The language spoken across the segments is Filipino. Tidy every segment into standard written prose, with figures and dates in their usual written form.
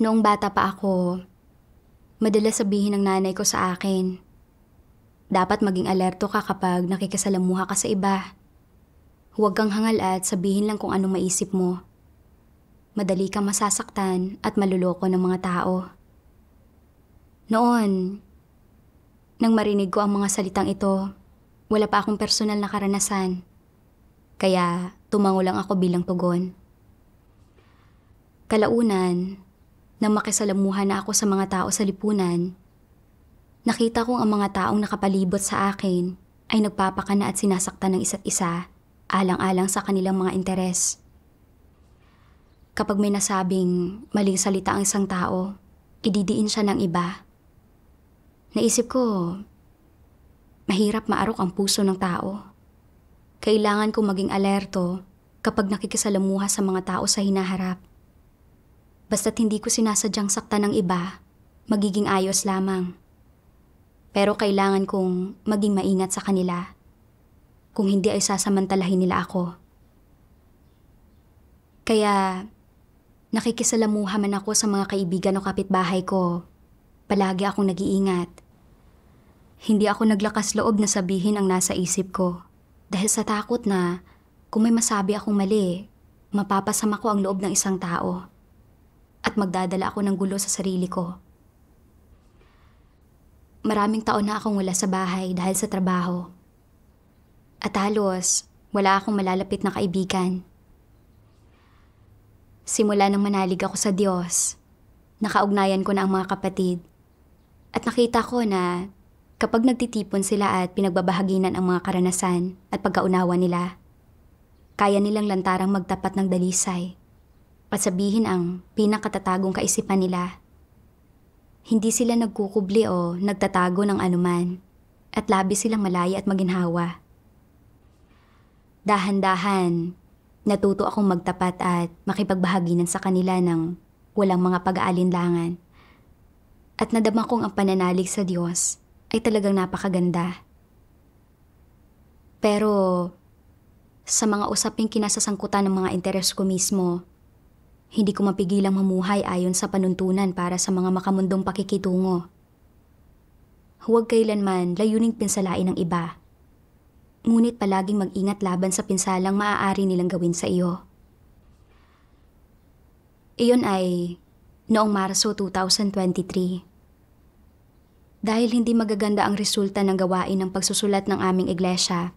Noong bata pa ako, madalas sabihin ng nanay ko sa akin, dapat maging alerto ka kapag nakikisalamuha ka sa iba. Huwag kang hangal at sabihin lang kung anong maisip mo. Madali kang masasaktan at maluloko ng mga tao. Noon, nang marinig ko ang mga salitang ito, wala pa akong personal na karanasan. Kaya tumango lang ako bilang tugon. Kalaunan, nang makisalamuha na ako sa mga tao sa lipunan, nakita kong ang mga taong nakapalibot sa akin ay nagpapakana at sinasaktan ng isa't isa, alang-alang sa kanilang mga interes. Kapag may nasabing maling salita ang isang tao, ididiin siya ng iba. Naisip ko, mahirap maarok ang puso ng tao. Kailangan kong maging alerto kapag nakikisalamuha sa mga tao sa hinaharap. Basta't hindi ko sinasadyang saktan ng iba, magiging ayos lamang. Pero kailangan kong maging maingat sa kanila. Kung hindi ay sasamantalahin nila ako. Kaya nakikisalamuha man ako sa mga kaibigan o kapitbahay ko, palagi akong nag-iingat. Hindi ako naglakas loob na sabihin ang nasa isip ko dahil sa takot na kung may masabi akong mali, mapapasama ko ang loob ng isang tao at magdadala ako ng gulo sa sarili ko. Maraming taon na akong wala sa bahay dahil sa trabaho. At halos wala akong malalapit na kaibigan. Simula nang manalig ako sa Diyos, nakaugnayan ko na ang mga kapatid. At nakita ko na kapag nagtitipon sila at pinagbabahaginan ang mga karanasan at pagkaunawa nila, kaya nilang lantarang magtapat ng dalisay at sabihin ang pinakatatagong kaisipan nila. Hindi sila nagkukubli o nagtatago ng anuman at labis silang malaya at maginhawa. Dahan-dahan, natuto akong magtapat at makipagbahaginan sa kanila ng walang mga pag-aalinlangan. At nadama kong ang pananalig sa Diyos ay talagang napakaganda. Pero sa mga usaping kinasasangkutan ng mga interes ko mismo, hindi ko mapigilang mamuhay ayon sa panuntunan para sa mga makamundong pakikitungo. Huwag kailanman layuning pinsalain ng iba. Ngunit palaging mag-ingat laban sa pinsalang maaari nilang gawin sa iyo. Iyon ay noong Marso 2023. Dahil hindi magaganda ang resulta ng gawain ng pagsusulat ng aming iglesia,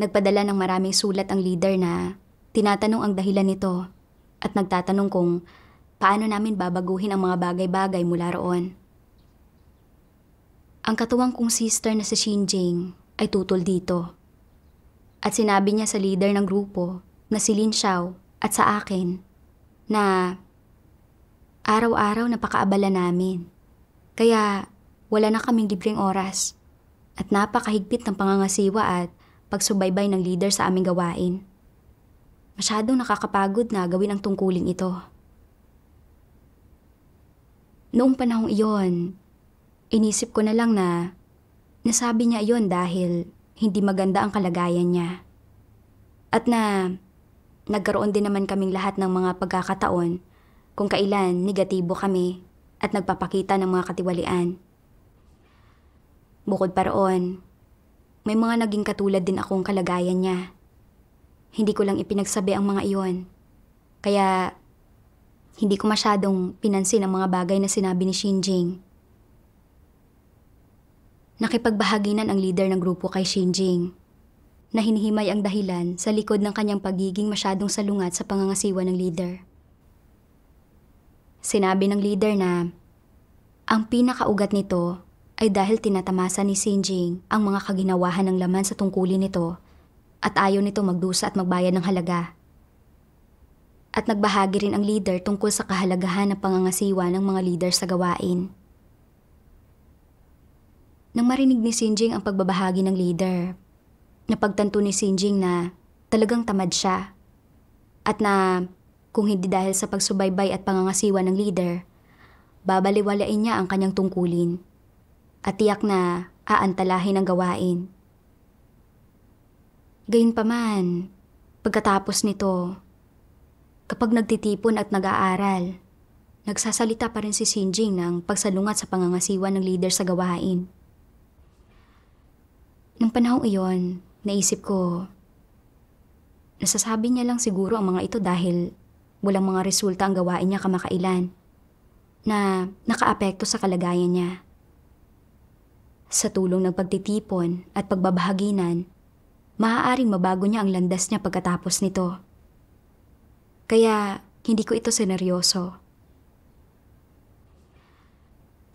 nagpadala ng maraming sulat ang leader na tinatanong ang dahilan nito at nagtatanong kung paano namin babaguhin ang mga bagay-bagay mula roon. Ang katuwang kong sister na si Shinjing ay tutol dito. At sinabi niya sa leader ng grupo na si Lin Xiao at sa akin na araw-araw napakaabala namin. Kaya wala na kaming libreng oras at napakahigpit ng pangangasiwa at pagsubaybay ng leader sa aming gawain. Masyadong nakakapagod na gawin ang tungkuling ito. Noong panahong iyon, inisip ko na lang na nasabi niya iyon dahil hindi maganda ang kalagayan niya. At na nagkaroon din naman kaming lahat ng mga pagkakataon kung kailan negatibo kami at nagpapakita ng mga katiwalian. Bukod pa roon, may mga naging katulad din akong kalagayan niya. Hindi ko lang ipinagsabi ang mga iyon. Kaya hindi ko masyadong pinansin ang mga bagay na sinabi ni Shinjing. Nakipagbahaginan ang leader ng grupo kay Shinjing na hinihimay ang dahilan sa likod ng kanyang pagiging masyadong salungat sa pangangasiwa ng leader. Sinabi ng leader na ang pinakaugat nito ay dahil tinatamasa ni Shinjing ang mga kaginawahan ng laman sa tungkulin nito at ayaw nito magdusa at magbayad ng halaga. At nagbahagi rin ang leader tungkol sa kahalagahan ng pangangasiwa ng mga leader sa gawain. Nang marinig ni Shinjing ang pagbabahagi ng leader, napagtanto ni Shinjing na talagang tamad siya at na kung hindi dahil sa pagsubaybay at pangangasiwa ng leader, babaliwalain niya ang kanyang tungkulin at tiyak na aantalahin ang gawain. Gayunpaman, pagkatapos nito, kapag nagtitipon at nag-aaral, nagsasalita pa rin si Shinjing ng pagsalungat sa pangangasiwa ng leader sa gawain. Nung panahong iyon, naisip ko, nasasabi niya lang siguro ang mga ito dahil walang mga resulta ang gawain niya kamakailan na nakaapekto sa kalagayan niya. Sa tulong ng pagtitipon at pagbabahaginan, maaaring mabago niya ang landas niya pagkatapos nito. Kaya hindi ko ito seneryoso.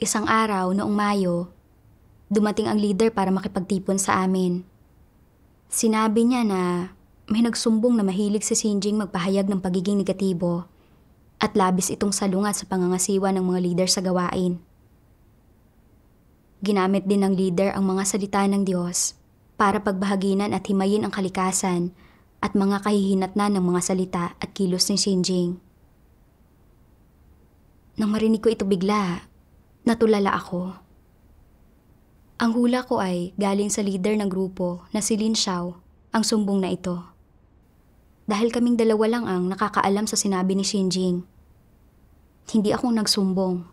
Isang araw noong Mayo, dumating ang leader para makipagtipon sa amin. Sinabi niya na may nagsumbong na mahilig si Shinjing magpahayag ng pagiging negatibo at labis itong salungat sa pangangasiwa ng mga leader sa gawain. Ginamit din ng leader ang mga salita ng Diyos para pagbahaginan at himayin ang kalikasan at mga kahihinatnan ng mga salita at kilos ni Shinjing. Nang marinig ko ito bigla, natulala ako. Ang hula ko ay galing sa leader ng grupo na si Lin Xiao, ang sumbong na ito. Dahil kaming dalawa lang ang nakakaalam sa sinabi ni Shinjing. Hindi ako nagsumbong,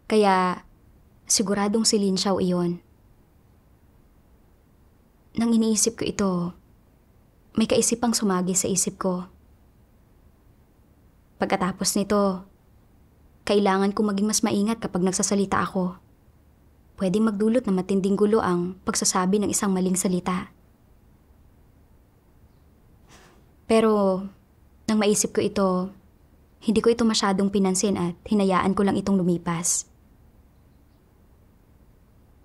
kaya siguradong si Lin Xiao iyon. Nang iniisip ko ito, may kaisipang sumagi sa isip ko. Pagkatapos nito, kailangan ko maging mas maingat kapag nagsasalita ako. Pwedeng magdulot na matinding gulo ang pagsasabi ng isang maling salita. Pero, nang maisip ko ito, hindi ko ito masyadong pinansin at hinayaan ko lang itong lumipas.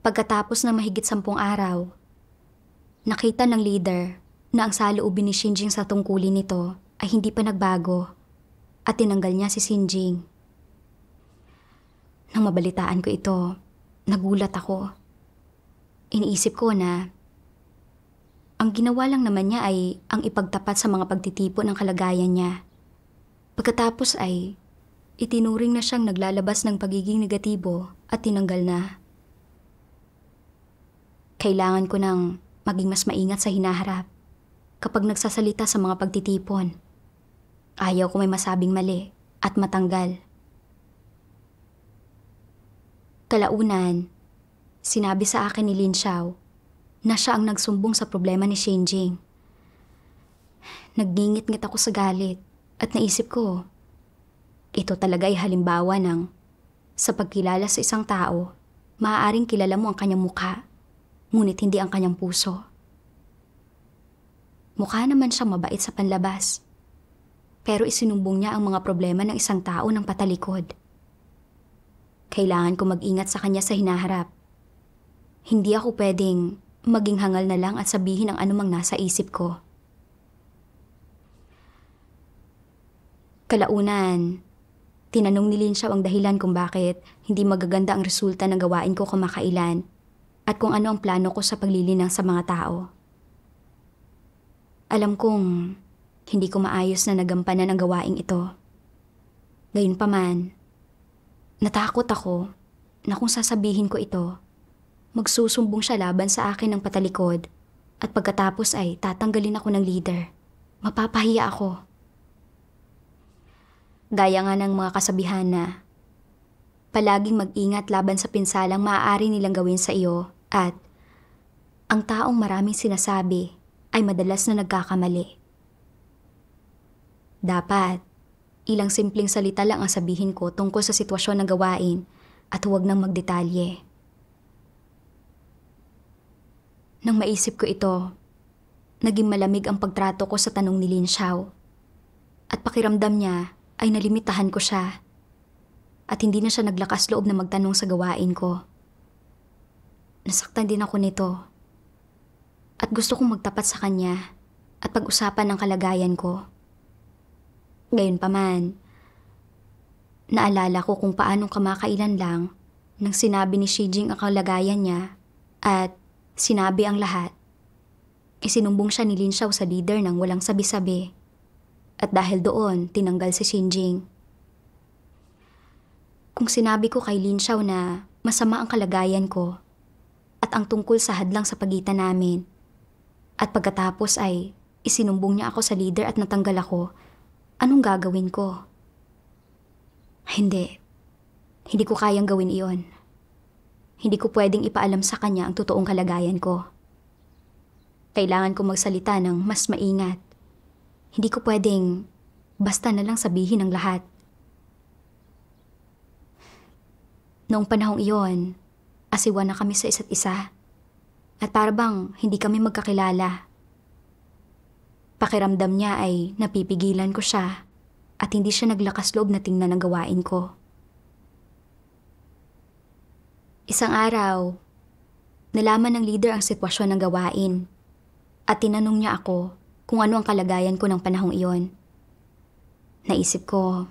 Pagkatapos ng mahigit 10 araw, nakita ng leader na ang saloobin ni Shinjing sa tungkulin nito ay hindi pa nagbago at tinanggal niya si Shinjing. Nang mabalitaan ko ito, nagulat ako. Iniisip ko na ang ginawa lang naman niya ay ang ipagtapat sa mga pagtitipon ng kalagayan niya. Pagkatapos ay itinuring na siyang naglalabas ng pagiging negatibo at tinanggal na. Kailangan ko nang maging mas maingat sa hinaharap kapag nagsasalita sa mga pagtitipon. Ayaw ko may masabing mali at matanggal. Kalaunan, sinabi sa akin ni Lin Xiao na siya ang nagsumbong sa problema ni Shinjing. Nagngingit-ngit ako sa galit at naisip ko, ito talaga ay halimbawa ng sa pagkilala sa isang tao, maaaring kilala mo ang kanyang mukha, ngunit hindi ang kanyang puso. Mukha naman siyang mabait sa panlabas, pero isinumbong niya ang mga problema ng isang tao ng patalikod. Kailangan ko mag-ingat sa kanya sa hinaharap. Hindi ako pwedeng maging hangal na lang at sabihin ang anumang nasa isip ko. Kalaunan, tinanong ni Lin Xiao ang dahilan kung bakit hindi magaganda ang resulta ng gawain ko kamakailan at kung ano ang plano ko sa paglilinang sa mga tao. Alam kong hindi ko maayos na nagampanan ang gawaing ito. Gayunpaman, natakot ako na kung sasabihin ko ito, magsusumbong siya laban sa akin ng patalikod at pagkatapos ay tatanggalin ako ng leader. Mapapahiya ako. Gaya nga ng mga kasabihan na palaging mag-ingat laban sa pinsalang maaari nilang gawin sa iyo at ang taong maraming sinasabi ay madalas na nagkakamali. Dapat, ilang simpleng salita lang ang sabihin ko tungkol sa sitwasyon ng gawain at huwag nang magdetalye. Nang maisip ko ito, naging malamig ang pagtrato ko sa tanong ni Lin Xiao. At pakiramdam niya ay nalimitahan ko siya. At hindi na siya naglakas loob na magtanong sa gawain ko. Nasaktan din ako nito. At gusto kong magtapat sa kanya at pag-usapan ang kalagayan ko. Gayunpaman, naalala ko kung paanong kamakailan lang nang sinabi ni Shinjing ang kalagayan niya at sinabi ang lahat. Isinumbong siya ni Lin Xiao sa leader ng walang sabi-sabi. At dahil doon, tinanggal si Shinjing. Kung sinabi ko kay Lin Xiao na masama ang kalagayan ko at ang tungkol sa hadlang sa pagitan namin, at pagkatapos ay isinumbong niya ako sa leader at natanggal ako, anong gagawin ko? Hindi. Hindi ko kayang gawin iyon. Hindi ko pwedeng ipaalam sa kanya ang totoong kalagayan ko. Kailangan ko magsalita ng mas maingat. Hindi ko pwedeng basta na lang sabihin ang lahat. Noong panahong iyon, asiwa na kami sa isa't isa. At para bang hindi kami magkakilala. Pakiramdam niya ay napipigilan ko siya at hindi siya naglakas loob na tingnan ang gawain ko. Isang araw, nalaman ng leader ang sitwasyon ng gawain at tinanong niya ako kung ano ang kalagayan ko ng panahong iyon. Naisip ko,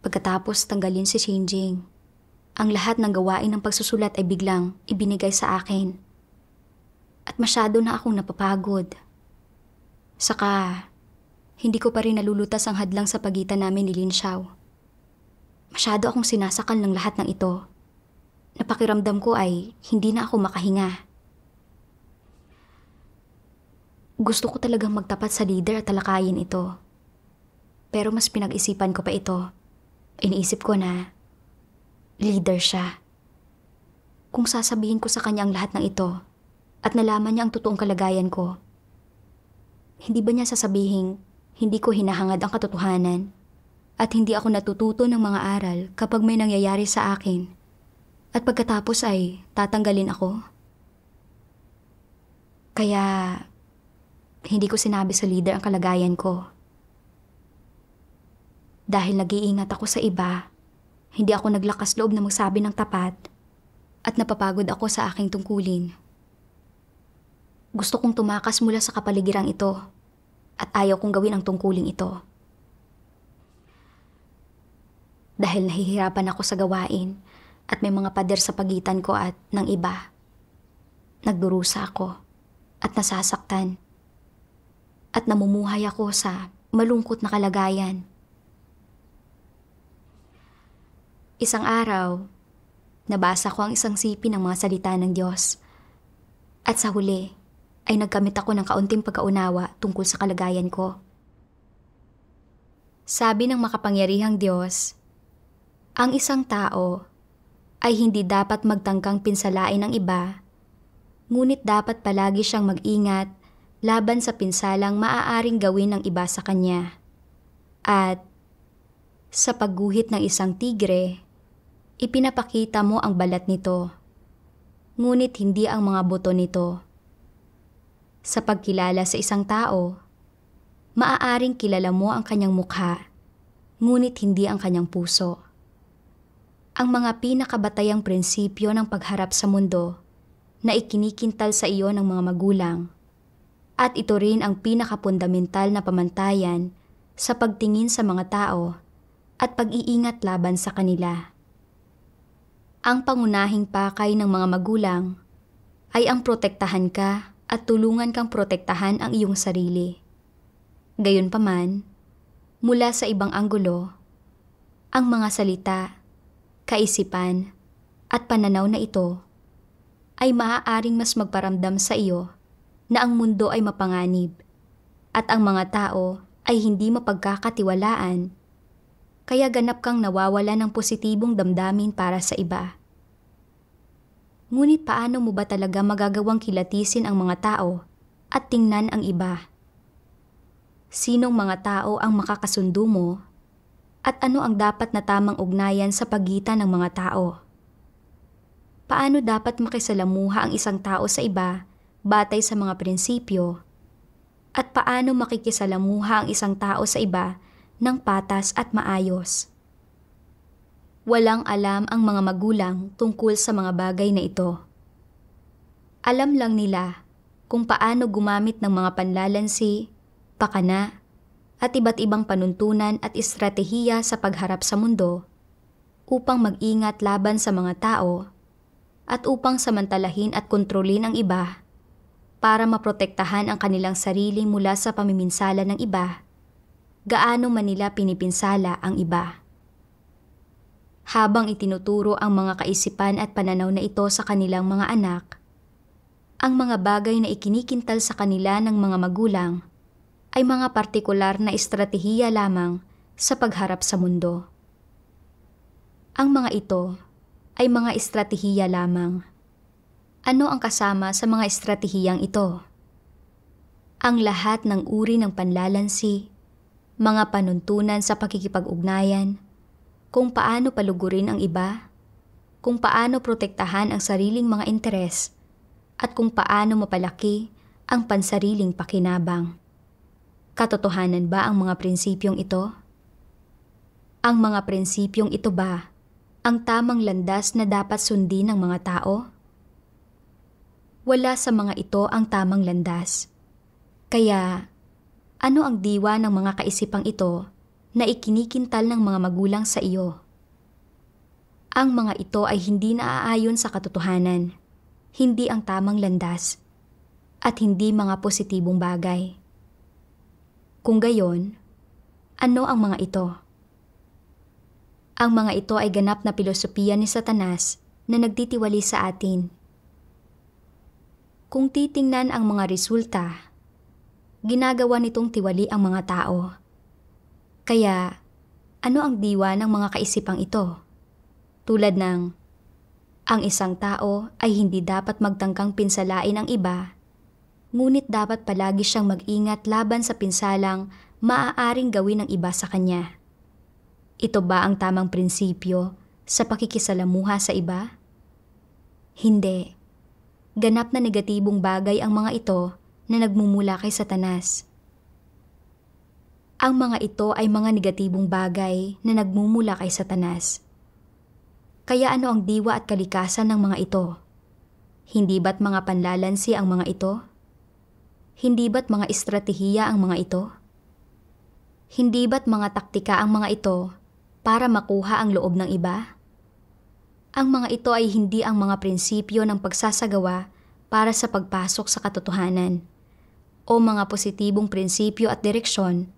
pagkatapos tanggalin si Shinjing, ang lahat ng gawain ng pagsusulat ay biglang ibinigay sa akin. At masyado na akong napapagod. Saka, hindi ko pa rin nalulutas ang hadlang sa pagitan namin ni Lin Xiao. Masyado akong sinasakal ng lahat ng ito. Napakiramdam ko ay hindi na ako makahinga. Gusto ko talagang magtapat sa leader at talakayin ito. Pero mas pinag-isipan ko pa ito. Iniisip ko na leader siya. Kung sasabihin ko sa kanya ang lahat ng ito at nalaman niya ang totoong kalagayan ko, hindi ba niya sasabihin hindi ko hinahangad ang katotohanan at hindi ako natututo ng mga aral kapag may nangyayari sa akin at pagkatapos ay tatanggalin ako? Kaya hindi ko sinabi sa leader ang kalagayan ko. Dahil nag-iingat ako sa iba, hindi ako naglakas loob na magsabi ng tapat at napapagod ako sa aking tungkulin. Gusto kong tumakas mula sa kapaligirang ito at ayaw kong gawin ang tungkuling ito. Dahil nahihirapan ako sa gawain at may mga pader sa pagitan ko at ng iba, nagdurusa ako at nasasaktan at namumuhay ako sa malungkot na kalagayan. Isang araw, nabasa ko ang isang sipi ng mga salita ng Diyos. At sa huli, ay nagkamit ako ng kaunting pagkaunawa tungkol sa kalagayan ko. Sabi ng makapangyarihang Diyos, ang isang tao ay hindi dapat magtangkang pinsalain ang iba, ngunit dapat palagi siyang mag-ingat laban sa pinsalang maaaring gawin ng iba sa kanya. At sa pagguhit ng isang tigre, ipinapakita mo ang balat nito, ngunit hindi ang mga buto nito. Sa pagkilala sa isang tao, maaaring kilala mo ang kanyang mukha, ngunit hindi ang kanyang puso. Ang mga pinakabatayang prinsipyo ng pagharap sa mundo na ikinikintal sa iyo ng mga magulang, at ito rin ang pinakapundamental na pamantayan sa pagtingin sa mga tao at pag-iingat laban sa kanila. Ang pangunahing pakay ng mga magulang ay ang protektahan ka at tulungan kang protektahan ang iyong sarili. Gayunpaman, mula sa ibang anggulo, ang mga salita, kaisipan, at pananaw na ito ay maaaring mas magparamdam sa iyo na ang mundo ay mapanganib at ang mga tao ay hindi mapagkakatiwalaan, kaya ganap kang nawawala ng positibong damdamin para sa iba. Ngunit paano mo ba talaga magagawang kilatisin ang mga tao at tingnan ang iba? Sinong mga tao ang makakasundo mo at ano ang dapat na tamang ugnayan sa pagitan ng mga tao? Paano dapat makisalamuha ang isang tao sa iba batay sa mga prinsipyo? At paano makikisalamuha ang isang tao sa iba ng patas at maayos? Walang alam ang mga magulang tungkol sa mga bagay na ito. Alam lang nila kung paano gumamit ng mga panlalansi, pakana, at iba't ibang panuntunan at estratehiya sa pagharap sa mundo upang mag-ingat laban sa mga tao at upang samantalahin at kontrolin ang iba para maprotektahan ang kanilang sarili mula sa pamiminsala ng iba, gaano man nila pinipinsala ang iba. Habang itinuturo ang mga kaisipan at pananaw na ito sa kanilang mga anak, ang mga bagay na ikinikintal sa kanila ng mga magulang ay mga partikular na estratehiya lamang sa pagharap sa mundo. Ang mga ito ay mga estratehiya lamang. Ano ang kasama sa mga estratehiyang ito? Ang lahat ng uri ng panlalansi, mga panuntunan sa pakikipag-ugnayan, kung paano palugurin ang iba, kung paano protektahan ang sariling mga interes, at kung paano mapalaki ang pansariling pakinabang. Katotohanan ba ang mga prinsipyong ito? Ang mga prinsipyong ito ba ang tamang landas na dapat sundin ng mga tao? Wala sa mga ito ang tamang landas. Kaya, ano ang diwa ng mga kaisipang ito na ikinikintal ng mga magulang sa iyo? Ang mga ito ay hindi naaayon sa katotohanan, hindi ang tamang landas, at hindi mga positibong bagay. Kung gayon, ano ang mga ito? Ang mga ito ay ganap na pilosopiya ni Satanas na nagtitiwali sa atin. Kung titingnan ang mga resulta, ginagawa nitong tiwali ang mga tao. Kaya, ano ang diwa ng mga kaisipang ito? Tulad ng, ang isang tao ay hindi dapat magtangkang pinsalain ang iba, ngunit dapat palagi siyang mag-ingat laban sa pinsalang maaaring gawin ng iba sa kanya. Ito ba ang tamang prinsipyo sa pakikisalamuha sa iba? Hindi. Ganap na negatibong bagay ang mga ito na nagmumula kay Satanas. Ang mga ito ay mga negatibong bagay na nagmumula kay Satanas. Kaya ano ang diwa at kalikasan ng mga ito? Hindi ba't mga panlalansi ang mga ito? Hindi ba't mga estratehiya ang mga ito? Hindi ba't mga taktika ang mga ito para makuha ang loob ng iba? Ang mga ito ay hindi ang mga prinsipyo ng pagsasagawa para sa pagpasok sa katotohanan o mga positibong prinsipyo at direksyon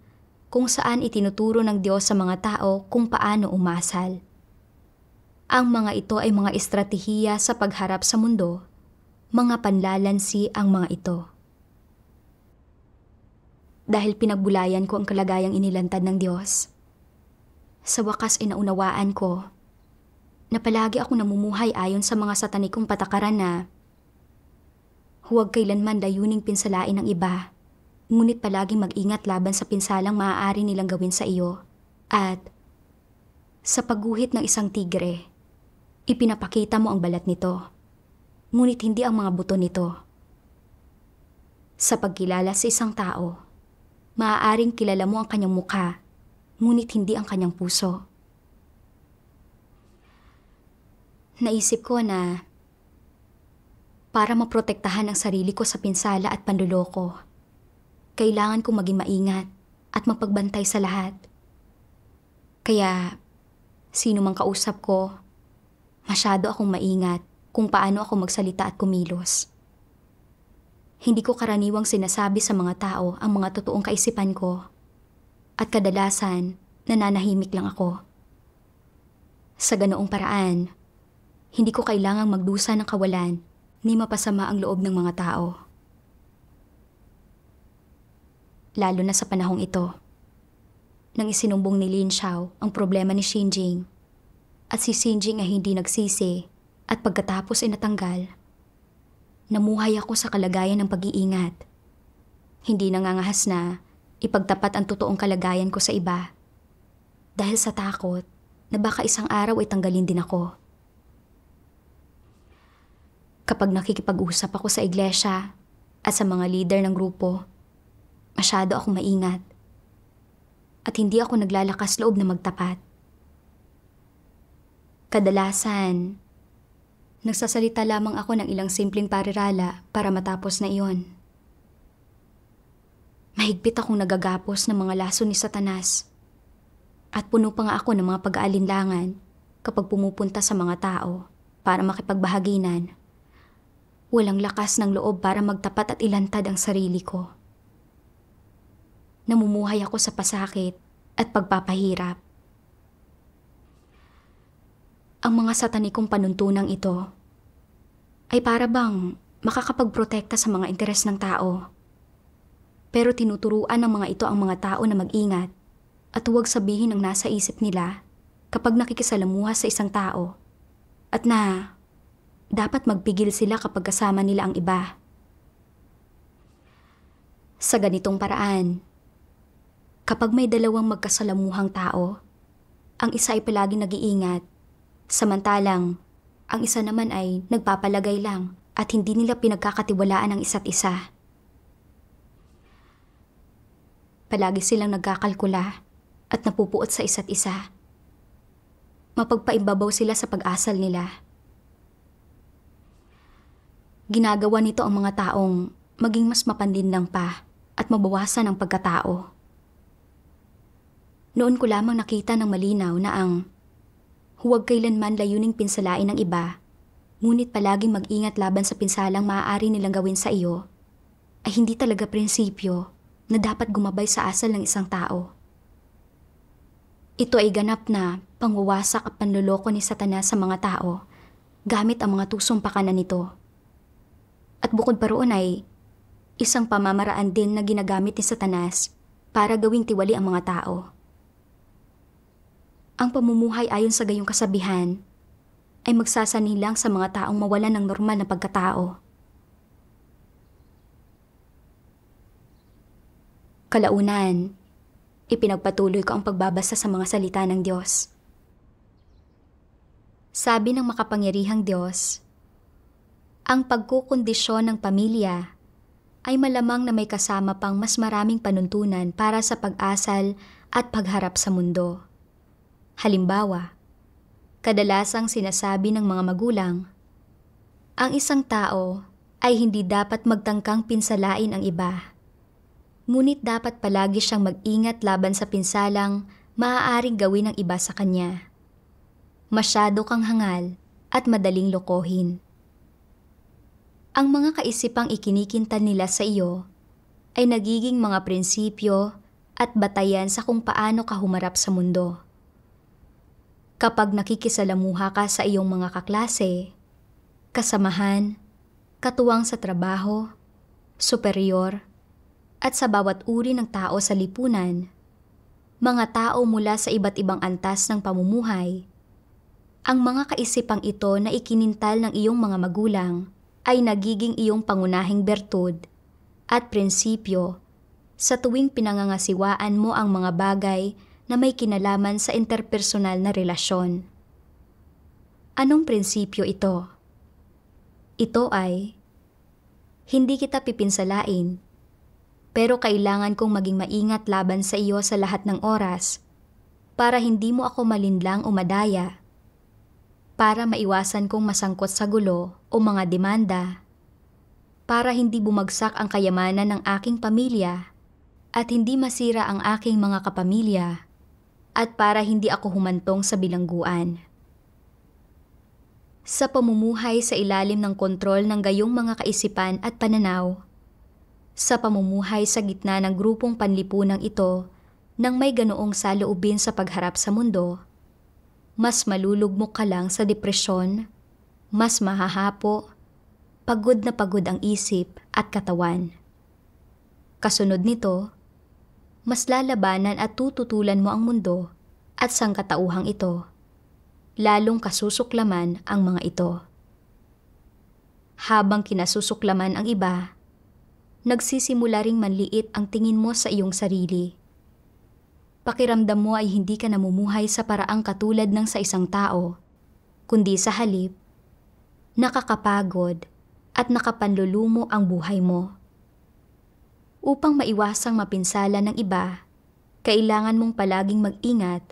kung saan itinuturo ng Diyos sa mga tao kung paano umasal. Ang mga ito ay mga estratehiya sa pagharap sa mundo, mga panlalansi ang mga ito. Dahil pinagbulayan ko ang kalagayang inilantad ng Diyos, sa wakas ay naunawaan ko na palagi ako namumuhay ayon sa mga satanikong patakaran na huwag kailanman layuning pinsalain ang iba, ngunit palaging mag-ingat laban sa pinsalang maaari nilang gawin sa iyo. At sa pagguhit ng isang tigre, ipinapakita mo ang balat nito, ngunit hindi ang mga buto nito. Sa pagkilala sa isang tao, maaaring kilala mo ang kanyang mukha, ngunit hindi ang kanyang puso. Naisip ko na para maprotektahan ang sarili ko sa pinsala at panluloko, kailangan kong maging maingat at mapagbantay sa lahat. Kaya, sino mang kausap ko, masyado akong maingat kung paano ako magsalita at kumilos. Hindi ko karaniwang sinasabi sa mga tao ang mga totoong kaisipan ko, at kadalasan, nananahimik lang ako. Sa ganoong paraan, hindi ko kailangang magdusa ng kawalan ni mapasama ang loob ng mga tao. Lalo na sa panahong ito, nang isinumbong ni Lin Xiao ang problema ni Xinjing, at si Xinjing ay hindi nagsisi at pagkatapos ay natanggal, namuhay ako sa kalagayan ng pag-iingat. Hindi nangangahas na ipagtapat ang totoong kalagayan ko sa iba dahil sa takot na baka isang araw ay tanggalin din ako. Kapag nakikipag-usap ako sa iglesia at sa mga leader ng grupo, masyado akong maingat at hindi ako naglalakas loob na magtapat. Kadalasan, nagsasalita lamang ako ng ilang simpleng parirala para matapos na iyon. Mahigpit akong nagagapos ng mga lason ni Satanas at puno pa nga ako ng mga pag-aalinlangan kapag pumupunta sa mga tao para makipagbahaginan. Walang lakas ng loob para magtapat at ilantad ang sarili ko. Namumuhay ako sa pasakit at pagpapahirap. Ang mga satanikong panuntunang ito ay para bang makakapagprotekta sa mga interes ng tao. Pero tinuturuan ng mga ito ang mga tao na mag-ingat at huwag sabihin ang nasa isip nila kapag nakikisalamuha sa isang tao at na dapat magpigil sila kapag kasama nila ang iba. Sa ganitong paraan, kapag may dalawang magkasalamuhang tao, ang isa ay palaging nag-iingat, samantalang ang isa naman ay nagpapalagay lang at hindi nila pinagkakatiwalaan ang isa't isa. Palagi silang nagkakalkula at napupuot sa isa't isa. Mapagpaimbabaw sila sa pag-asal nila. Ginagawa nito ang mga taong maging mas mapandinlang pa at mabawasan ang pagkatao. Noon ko lamang nakita ng malinaw na ang huwag kailanman layuning pinsalain ng iba, ngunit palaging mag-ingat laban sa pinsalang maaari nilang gawin sa iyo, ay hindi talaga prinsipyo na dapat gumabay sa asal ng isang tao. Ito ay ganap na pangwawasak at panloloko ni Satanas sa mga tao gamit ang mga tusong pakanan nito. At bukod pa roon ay isang pamamaraan din na ginagamit ni Satanas para gawing tiwali ang mga tao. Ang pamumuhay ayon sa gayong kasabihan ay magsasanilang sa mga taong mawalan ng normal na pagkatao. Kalaunan, ipinagpatuloy ko ang pagbabasa sa mga salita ng Diyos. Sabi ng makapangyarihang Diyos, ang pagkukondisyon ng pamilya ay malamang na may kasama pang mas maraming panuntunan para sa pag-asal at pagharap sa mundo. Halimbawa, kadalasang sinasabi ng mga magulang, ang isang tao ay hindi dapat magtangkang pinsalain ang iba. Ngunit dapat palagi siyang mag-ingat laban sa pinsalang maaaring gawin ng iba sa kanya. Masyado kang hangal at madaling lokohin. Ang mga kaisipang ikinikintan nila sa iyo ay nagiging mga prinsipyo at batayan sa kung paano ka humarap sa mundo. Kapag nakikisalamuha ka sa iyong mga kaklase, kasamahan, katuwang sa trabaho, superior, at sa bawat uri ng tao sa lipunan, mga tao mula sa iba't ibang antas ng pamumuhay, ang mga kaisipang ito na ikinintal ng iyong mga magulang ay nagiging iyong pangunahing bertud at prinsipyo sa tuwing pinangangasiwaan mo ang mga bagay na may kinalaman sa interpersonal na relasyon. Anong prinsipyo ito? Ito ay, hindi kita pipinsalain, pero kailangan kong maging maingat laban sa iyo sa lahat ng oras para hindi mo ako malinlang o madaya, para maiwasan kong masangkot sa gulo o mga demanda, para hindi bumagsak ang kayamanan ng aking pamilya at hindi masira ang aking mga kapamilya, at para hindi ako humantong sa bilangguan. Sa pamumuhay sa ilalim ng kontrol ng gayong mga kaisipan at pananaw, sa pamumuhay sa gitna ng grupong panlipunang ito nang may ganoong saloobin sa pagharap sa mundo, mas malulugmok ka lang sa depresyon, mas mahahapo, pagod na pagod ang isip at katawan. Kasunod nito, mas lalabanan at tututulan mo ang mundo at sangkatauhang ito, lalong kasusuklaman ang mga ito. Habang kinasusuklaman ang iba, nagsisimula ring manliit ang tingin mo sa iyong sarili. Pakiramdam mo ay hindi ka namumuhay sa paraang katulad ng sa isang tao, kundi sa halip, nakakapagod at nakapanlulumo ang buhay mo. Upang maiwasang mapinsala ng iba, kailangan mong palaging mag-ingat,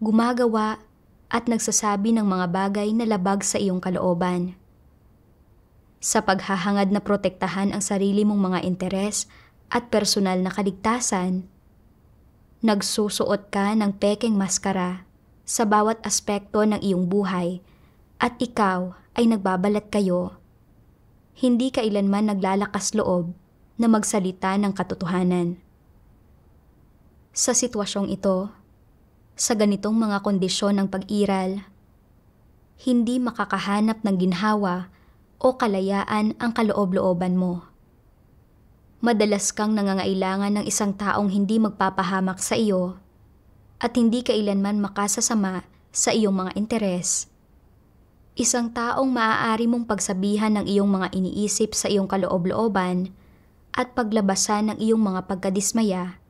gumagawa at nagsasabi ng mga bagay na labag sa iyong kalooban. Sa paghahangad na protektahan ang sarili mong mga interes at personal na kaligtasan, nagsusuot ka ng pekeng maskara sa bawat aspekto ng iyong buhay at ikaw ay nagbabalat kayo. Hindi kailanman naglalakas loob na magsalita ng katotohanan. Sa sitwasyong ito, sa ganitong mga kondisyon ng pag-iral, hindi makakahanap ng ginhawa o kalayaan ang kaloob-looban mo. Madalas kang nangangailangan ng isang taong hindi magpapahamak sa iyo, at hindi kailanman makasasama sa iyong mga interes. Isang taong maaari mong pagsabihan ng iyong mga iniisip sa iyong kaloob-looban at paglabasan ng iyong mga pagkadismaya.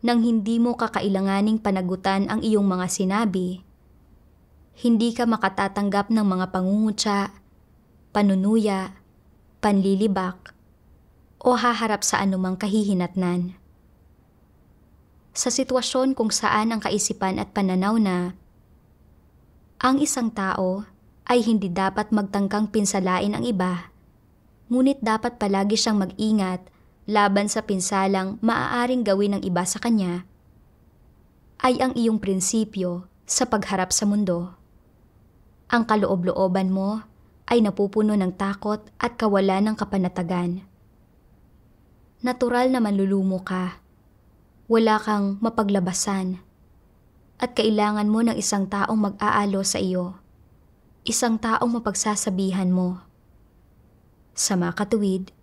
Nang hindi mo kakailanganing panagutan ang iyong mga sinabi, hindi ka makatatanggap ng mga pangungutya, panunuya, panlilibak, o haharap sa anumang kahihinatnan. Sa sitwasyon kung saan ang kaisipan at pananaw na ang isang tao ay hindi dapat magtangkang pinsalain ang iba, ngunit dapat palagi siyang mag-ingat laban sa pinsalang maaaring gawin ng iba sa kanya, ay ang iyong prinsipyo sa pagharap sa mundo. Ang kaloob-looban mo ay napupuno ng takot at kawalan ng kapanatagan. Natural na manlulumo ka, wala kang mapaglabasan, at kailangan mo ng isang taong mag-aalo sa iyo, isang taong mapagsasabihan mo. Sa makatuwid,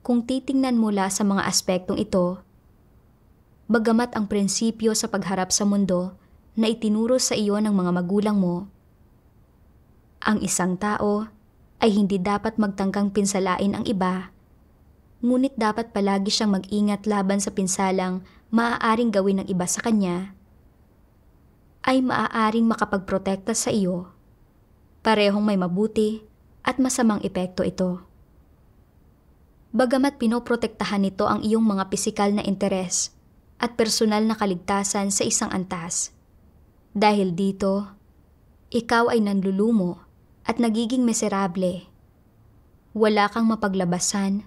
kung titingnan mula sa mga aspektong ito, bagamat ang prinsipyo sa pagharap sa mundo na itinuro sa iyo ng mga magulang mo, ang isang tao ay hindi dapat magtangkang pinsalain ang iba, ngunit dapat palagi siyang mag-ingat laban sa pinsalang maaaring gawin ng iba sa kanya, ay maaaring makapagprotekta sa iyo. Parehong may mabuti at masamang epekto ito. Bagamat pinoprotektahan nito ang iyong mga pisikal na interes at personal na kaligtasan sa isang antas. Dahil dito, ikaw ay nanlulumo at nagiging miserable. Wala kang mapaglabasan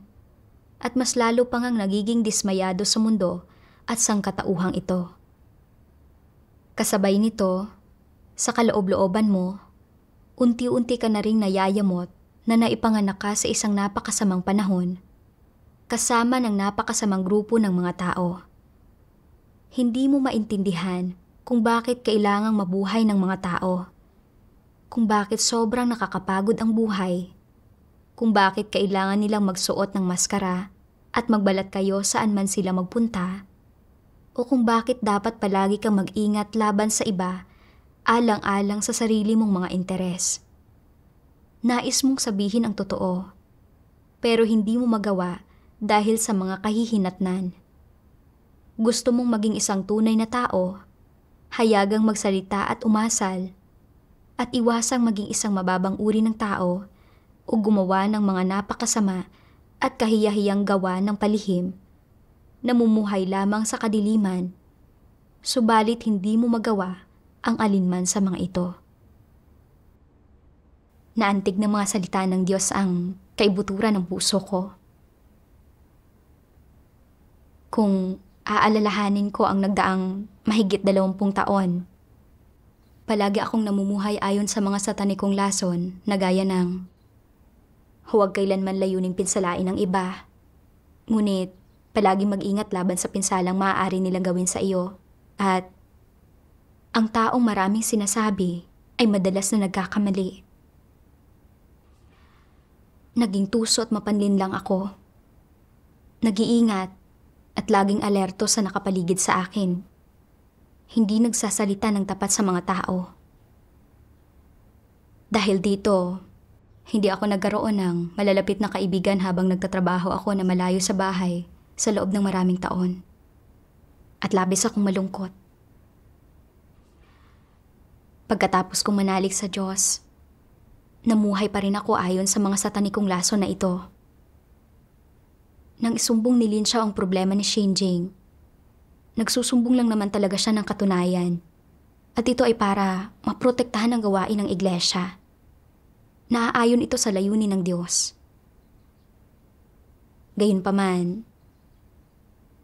at mas lalo pang ang nagiging dismayado sa mundo at sangkatauhang ito. Kasabay nito, sa kaloob-looban mo, unti-unti ka na ring nayayamot na naipanganak ka sa isang napakasamang panahon, kasama ng napakasamang grupo ng mga tao. Hindi mo maintindihan kung bakit kailangang mabuhay ng mga tao, kung bakit sobrang nakakapagod ang buhay, kung bakit kailangan nilang magsuot ng maskara at magbalat kayo saan man sila magpunta, o kung bakit dapat palagi kang mag-ingat laban sa iba, alang-alang sa sarili mong mga interes. Nais mong sabihin ang totoo, pero hindi mo magawa dahil sa mga kahihinatnan. Gusto mong maging isang tunay na tao, hayagang magsalita at umasal, at iwasang maging isang mababang uri ng tao o gumawa ng mga napakasama at kahiyahiyang gawa ng palihim, namumuhay lamang sa kadiliman, subalit hindi mo magawa ang alinman sa mga ito. Naantig ng mga salita ng Diyos ang kaibuturan ng puso ko. Kung aalalahanin ko ang nagdaang mahigit 20 taon, palagi akong namumuhay ayon sa mga satanikong lason na gaya ng huwag kailanman layuning pinsalain ang iba, ngunit palagi mag-ingat laban sa pinsalang maaari nilang gawin sa iyo, at ang taong maraming sinasabi ay madalas na nagkakamali. Naging tuso at mapanlin lang ako. Nag-iingat at laging alerto sa nakapaligid sa akin. Hindi nagsasalita ng tapat sa mga tao. Dahil dito, hindi ako nagkaroon ng malalapit na kaibigan habang nagtatrabaho ako na malayo sa bahay sa loob ng maraming taon. At labis akong malungkot. Pagkatapos kong manalig sa Diyos, namuhay pa rin ako ayon sa mga satanikong lason na ito. Nang isumbong ni Lin Xiao ang problema ni Xinjing, nagsusumbong lang naman talaga siya ng katunayan, at ito ay para maprotektahan ang gawain ng iglesia. Naaayon ito sa layunin ng Diyos. Gayunpaman,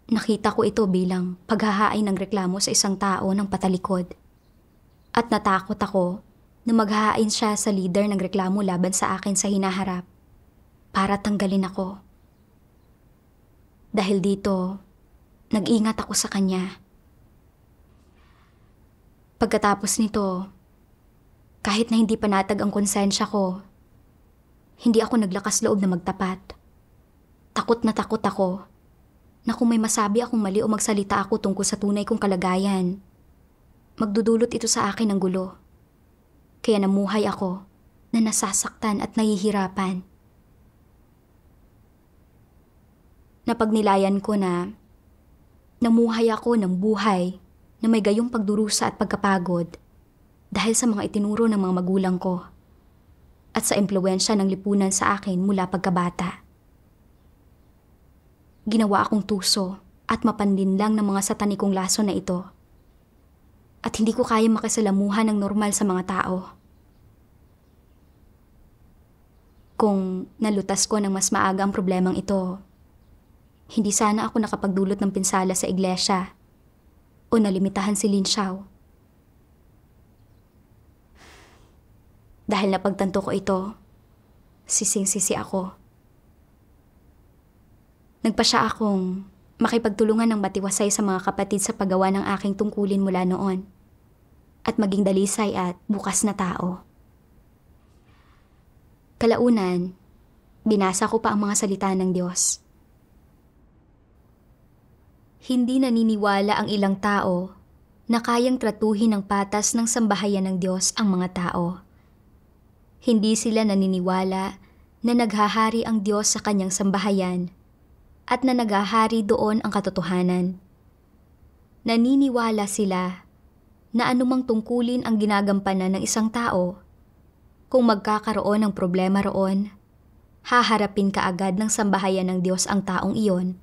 nakita ko ito bilang paghahain ng reklamo sa isang tao ng patalikod. At natakot ako na maghahain siya sa leader ng reklamo laban sa akin sa hinaharap para tanggalin ako. Dahil dito, nag-ingat ako sa kanya. Pagkatapos nito, kahit na hindi panatag ang konsensya ko, hindi ako naglakas loob na magtapat. Takot na takot ako. na kung may masabi akong mali o magsalita ako tungkol sa tunay kong kalagayan, magdudulot ito sa akin ng gulo. Kaya namuhay ako na nasasaktan at nahihirapan. Napagnilayan ko na namuhay ako ng buhay na may gayong pagdurusa at pagkapagod dahil sa mga itinuro ng mga magulang ko at sa impluwensya ng lipunan sa akin mula pagkabata. Ginawa akong tuso at mapanlinlang ng mga satanikong laso na ito. At hindi ko kaya makisalamuhan ng normal sa mga tao. Kung nalutas ko ng mas maaga ang problemang ito, hindi sana ako nakapagdulot ng pinsala sa iglesia o nalimitahan si Lin Xiao. Dahil napagtanto ko ito, sising-sisi ako. Nagpasya akong makipagtulungan ng matiwasay sa mga kapatid sa paggawa ng aking tungkulin mula noon at maging dalisay at bukas na tao. Kalaunan, binasa ko pa ang mga salita ng Diyos. Hindi naniniwala ang ilang tao na kayang tratuhin ng patas ng sambahayan ng Diyos ang mga tao. Hindi sila naniniwala na naghahari ang Diyos sa kanyang sambahayan at na naghahari doon ang katotohanan. Naniniwala sila na anumang tungkulin ang ginagampanan ng isang tao, kung magkakaroon ng problema roon, haharapin kaagad ng sambahayan ng Diyos ang taong iyon,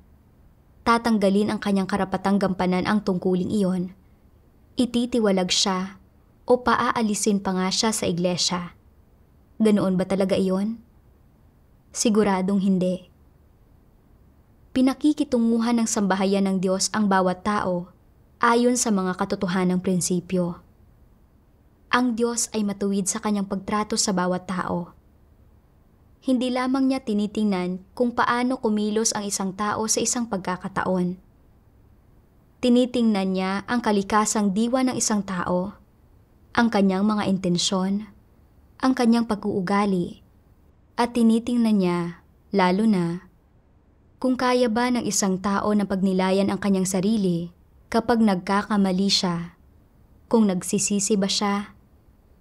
tatanggalin ang kanyang karapatang gampanan ang tungkuling iyon, ititiwalag siya o paaalisin pa nga siya sa iglesia. Ganoon ba talaga iyon? Siguradong hindi. Pinakikitunguhan ng sambahayan ng Diyos ang bawat tao ayon sa mga katotohanang prinsipyo. Ang Diyos ay matuwid sa kanyang pagtrato sa bawat tao. Hindi lamang niya tinitingnan kung paano kumilos ang isang tao sa isang pagkakataon. Tinitingnan niya ang kalikasang diwa ng isang tao, ang kanyang mga intensyon, ang kanyang pag-uugali, at tinitingnan niya, lalo na, kung kaya ba ng isang tao na pagnilayan ang kanyang sarili kapag nagkakamali siya, kung nagsisisi ba siya,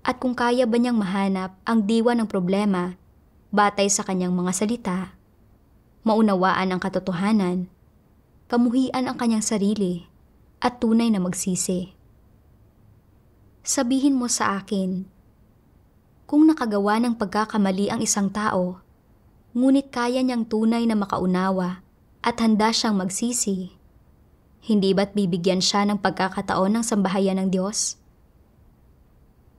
at kung kaya ba niyang mahanap ang diwa ng problema batay sa kanyang mga salita, maunawaan ang katotohanan, kamuhian ang kanyang sarili, at tunay na magsisi. Sabihin mo sa akin, kung nakagawa ng pagkakamali ang isang tao, ngunit kaya niyang tunay na makaunawa at handa siyang magsisi, hindi ba't bibigyan siya ng pagkakataon ng sambahayan ng Diyos?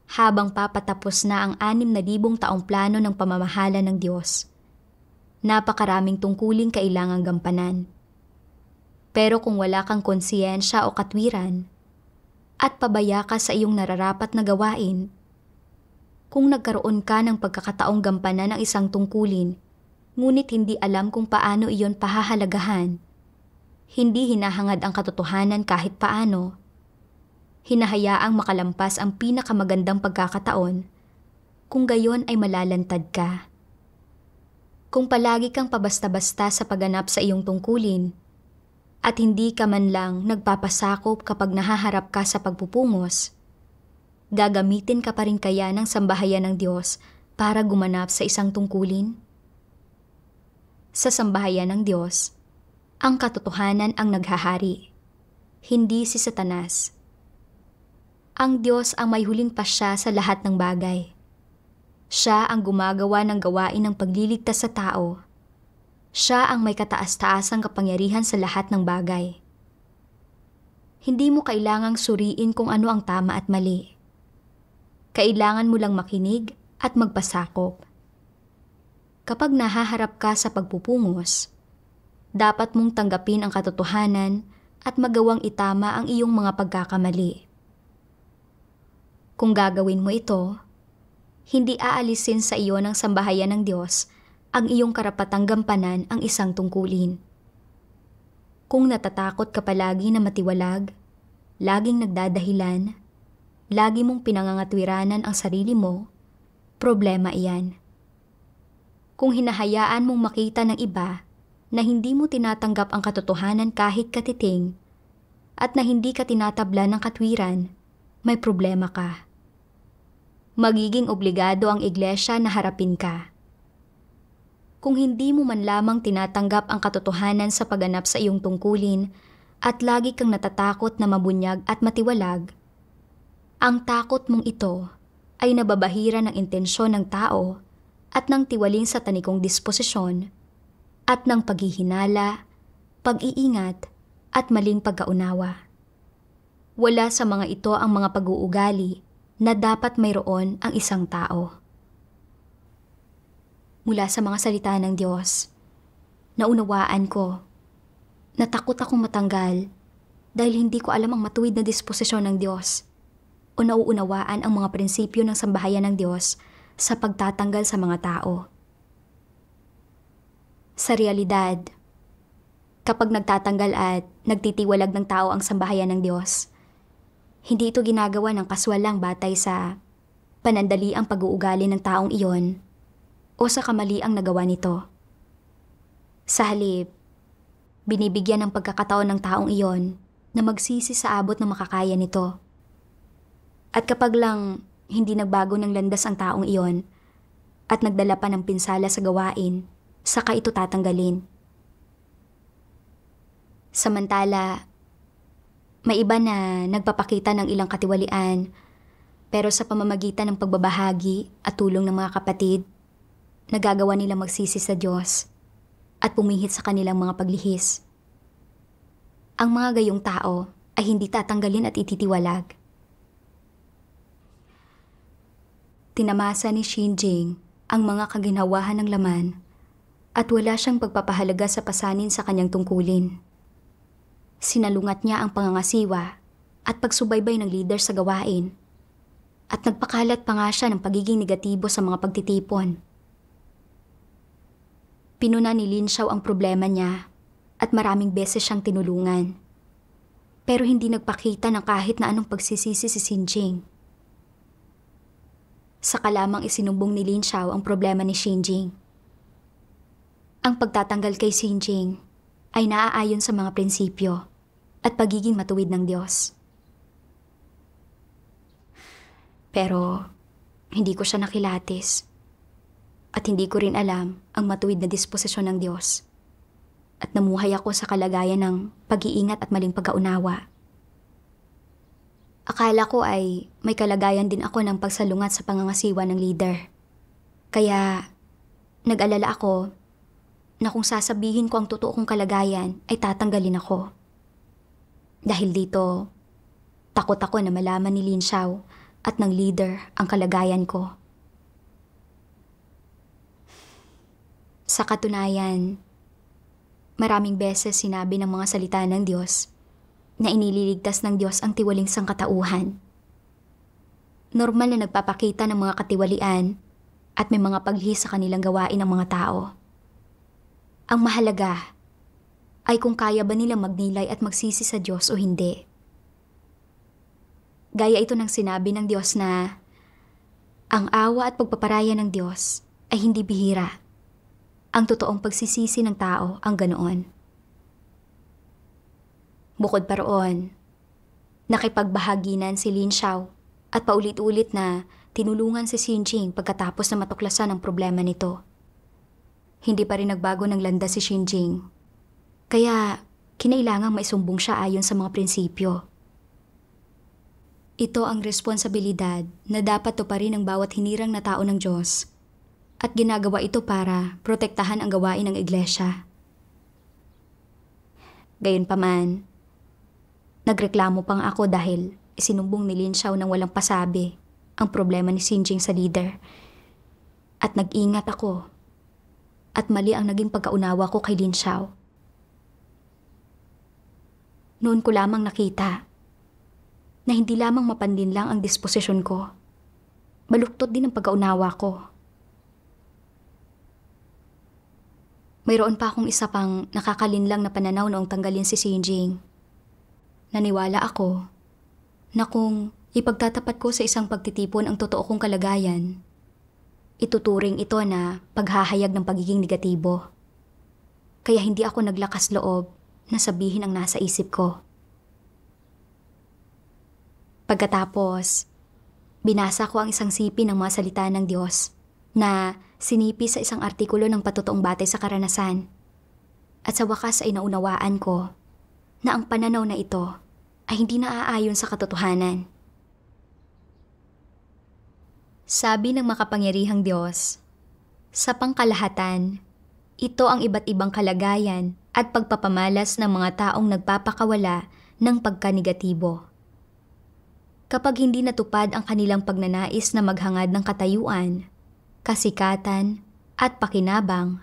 Habang papatapos na ang 6,000 taong plano ng pamamahala ng Diyos, napakaraming tungkuling kailangang gampanan. Pero kung wala kang konsiyensya o katwiran, at pabaya ka sa iyong nararapat na gawain, kung nagkaroon ka ng pagkakataong gampanan ng isang tungkulin, ngunit hindi alam kung paano iyon pahahalagahan, hindi hinahangad ang katotohanan kahit paano, hinahayaang makalampas ang pinakamagandang pagkakataon, kung gayon ay malalantad ka. Kung palagi kang pabasta-basta sa pagganap sa iyong tungkulin, at hindi ka man lang nagpapasakop kapag nahaharap ka sa pagpupungos, gagamitin ka pa rin kaya ng sambahayan ng Diyos para gumanap sa isang tungkulin? Sa sambahayan ng Diyos, ang katotohanan ang naghahari, hindi si Satanas. Ang Diyos ang may huling pasya sa lahat ng bagay. Siya ang gumagawa ng gawain ng pagliligtas sa tao. Siya ang may kataas-taasang kapangyarihan sa lahat ng bagay. Hindi mo kailangang suriin kung ano ang tama at mali. Kailangan mo lang makinig at magpasakop. Kapag nahaharap ka sa pagpupungos, dapat mong tanggapin ang katotohanan at magawang itama ang iyong mga pagkakamali. Kung gagawin mo ito, hindi aalisin sa iyo ng sambahayan ng Diyos ang iyong karapatang gampanan ang isang tungkulin. Kung natatakot ka palagi na matiwalag, laging nagdadahilan, lagi mong pinangangatwiranan ang sarili mo, problema iyan. Kung hinahayaan mong makita ng iba na hindi mo tinatanggap ang katotohanan kahit katiting at na hindi ka tinatabla ng katwiran, may problema ka. Magiging obligado ang iglesia na harapin ka. Kung hindi mo man lamang tinatanggap ang katotohanan sa pagganap sa iyong tungkulin at lagi kang natatakot na mabunyag at matiwalag, ang takot mong ito ay nababahira ng intensyon ng tao at ng tiwaling sa tanikong disposisyon at ng paghihinala, pag-iingat at maling pagkaunawa. Wala sa mga ito ang mga pag-uugali na dapat mayroon ang isang tao. Mula sa mga salita ng Diyos, naunawaan ko na takot akong matanggal dahil hindi ko alam ang matuwid na disposisyon ng Diyos o nauunawaan ang mga prinsipyo ng sambahayan ng Diyos sa pagtatanggal sa mga tao. Sa realidad, kapag nagtatanggal at nagtitiwalag ng tao ang sambahayan ng Diyos, hindi ito ginagawa ng kaswal lang batay sa panandaliang pag-uugali ng taong iyon o sa kamaliang nagawa nito. Sa halip, binibigyan ng pagkakataon ng taong iyon na magsisi sa abot ng makakaya nito. At kapag lang hindi nagbago ng landas ang taong iyon at nagdala pa ng pinsala sa gawain, saka ito tatanggalin. Samantala, may iba na nagpapakita ng ilang katiwalian, pero sa pamamagitan ng pagbabahagi at tulong ng mga kapatid, nagagawa nila magsisi sa Diyos at pumihit sa kanilang mga paglihis. Ang mga gayong tao ay hindi tatanggalin at ititiwalag. Tinamasa ni Xinjing ang mga kaginhawahan ng laman at wala siyang pagpapahalaga sa pasanin sa kanyang tungkulin. Sinalungat niya ang pangangasiwa at pagsubaybay ng leader sa gawain at nagpakalat pa nga siya ng pagiging negatibo sa mga pagtitipon. Pinuna ni Lin Xiao ang problema niya at maraming beses siyang tinulungan. Pero hindi nagpakita ng kahit na anong pagsisisi si Xinjing. Saka lamang isinumbong ni Lin Xiao ang problema ni Xinjing. Ang pagtatanggal kay Xinjing ay naaayon sa mga prinsipyo at pagiging matuwid ng Diyos. Pero hindi ko siya nakilatis at hindi ko rin alam ang matuwid na disposisyon ng Diyos at namuhay ako sa kalagayan ng pag-iingat at maling pagkaunawa. Akala ko ay may kalagayan din ako ng pagsalungat sa pangangasiwa ng leader. Kaya nag-alala ako na kung sasabihin ko ang totoo kong kalagayan ay tatanggalin ako. Dahil dito, takot ako na malaman ni Lin Xiao at ng leader ang kalagayan ko. Sa katunayan, maraming beses sinabi ng mga salita ng Diyos na inililigtas ng Diyos ang tiwaling sangkatauhan. Normal na nagpapakita ng mga katiwalian at may mga paglihis sa kanilang gawain ng mga tao. Ang mahalaga ay kung kaya ba nilang magnilay at magsisi sa Diyos o hindi. Gaya ito ng sinabi ng Diyos na ang awa at pagpaparaya ng Diyos ay hindi bihira. Ang totoong pagsisisi ng tao ang ganoon. Bukod pa roon, nakipagbahaginan si Lin Xiao at paulit-ulit na tinulungan si Xinjing pagkatapos na matuklasan ang problema nito. Hindi pa rin nagbago ng landas si Xinjing, kaya kinailangang maisumbong siya ayon sa mga prinsipyo. Ito ang responsibilidad na dapat tuparin ng bawat hinirang na tao ng Diyos at ginagawa ito para protektahan ang gawain ng iglesia. Gayunpaman, nagreklamo pang ako dahil isinumbong ni Lin Xiao nang walang pasabi ang problema ni Xinjing sa leader. At nag-ingat ako at mali ang naging pagkaunawa ko kay Lin Xiao. Noon ko lamang nakita na hindi lamang mapandin lang ang disposisyon ko, baluktot din ang pagkaunawa ko. Mayroon pa akong isa pang nakakalinlang na pananaw noong tanggalin si Xinjing. Naniwala ako na kung ipagtatapat ko sa isang pagtitipon ang totoo kong kalagayan, ituturing ito na paghahayag ng pagiging negatibo. kaya hindi ako naglakas loob na sabihin ang nasa isip ko. Pagkatapos, binasa ko ang isang sipi ng mga salita ng Diyos na sinipi sa isang artikulo ng patotoong batay sa karanasan. At sa wakas ay naunawaan ko na ang pananaw na ito ay hindi naaayon sa katotohanan. Sabi ng makapangyarihang Diyos, sa pangkalahatan, ito ang iba't ibang kalagayan at pagpapamalas ng mga taong nagpapakawala ng pagkanegatibo. Kapag hindi natupad ang kanilang pagnanais na maghangad ng katayuan, kasikatan, at pakinabang,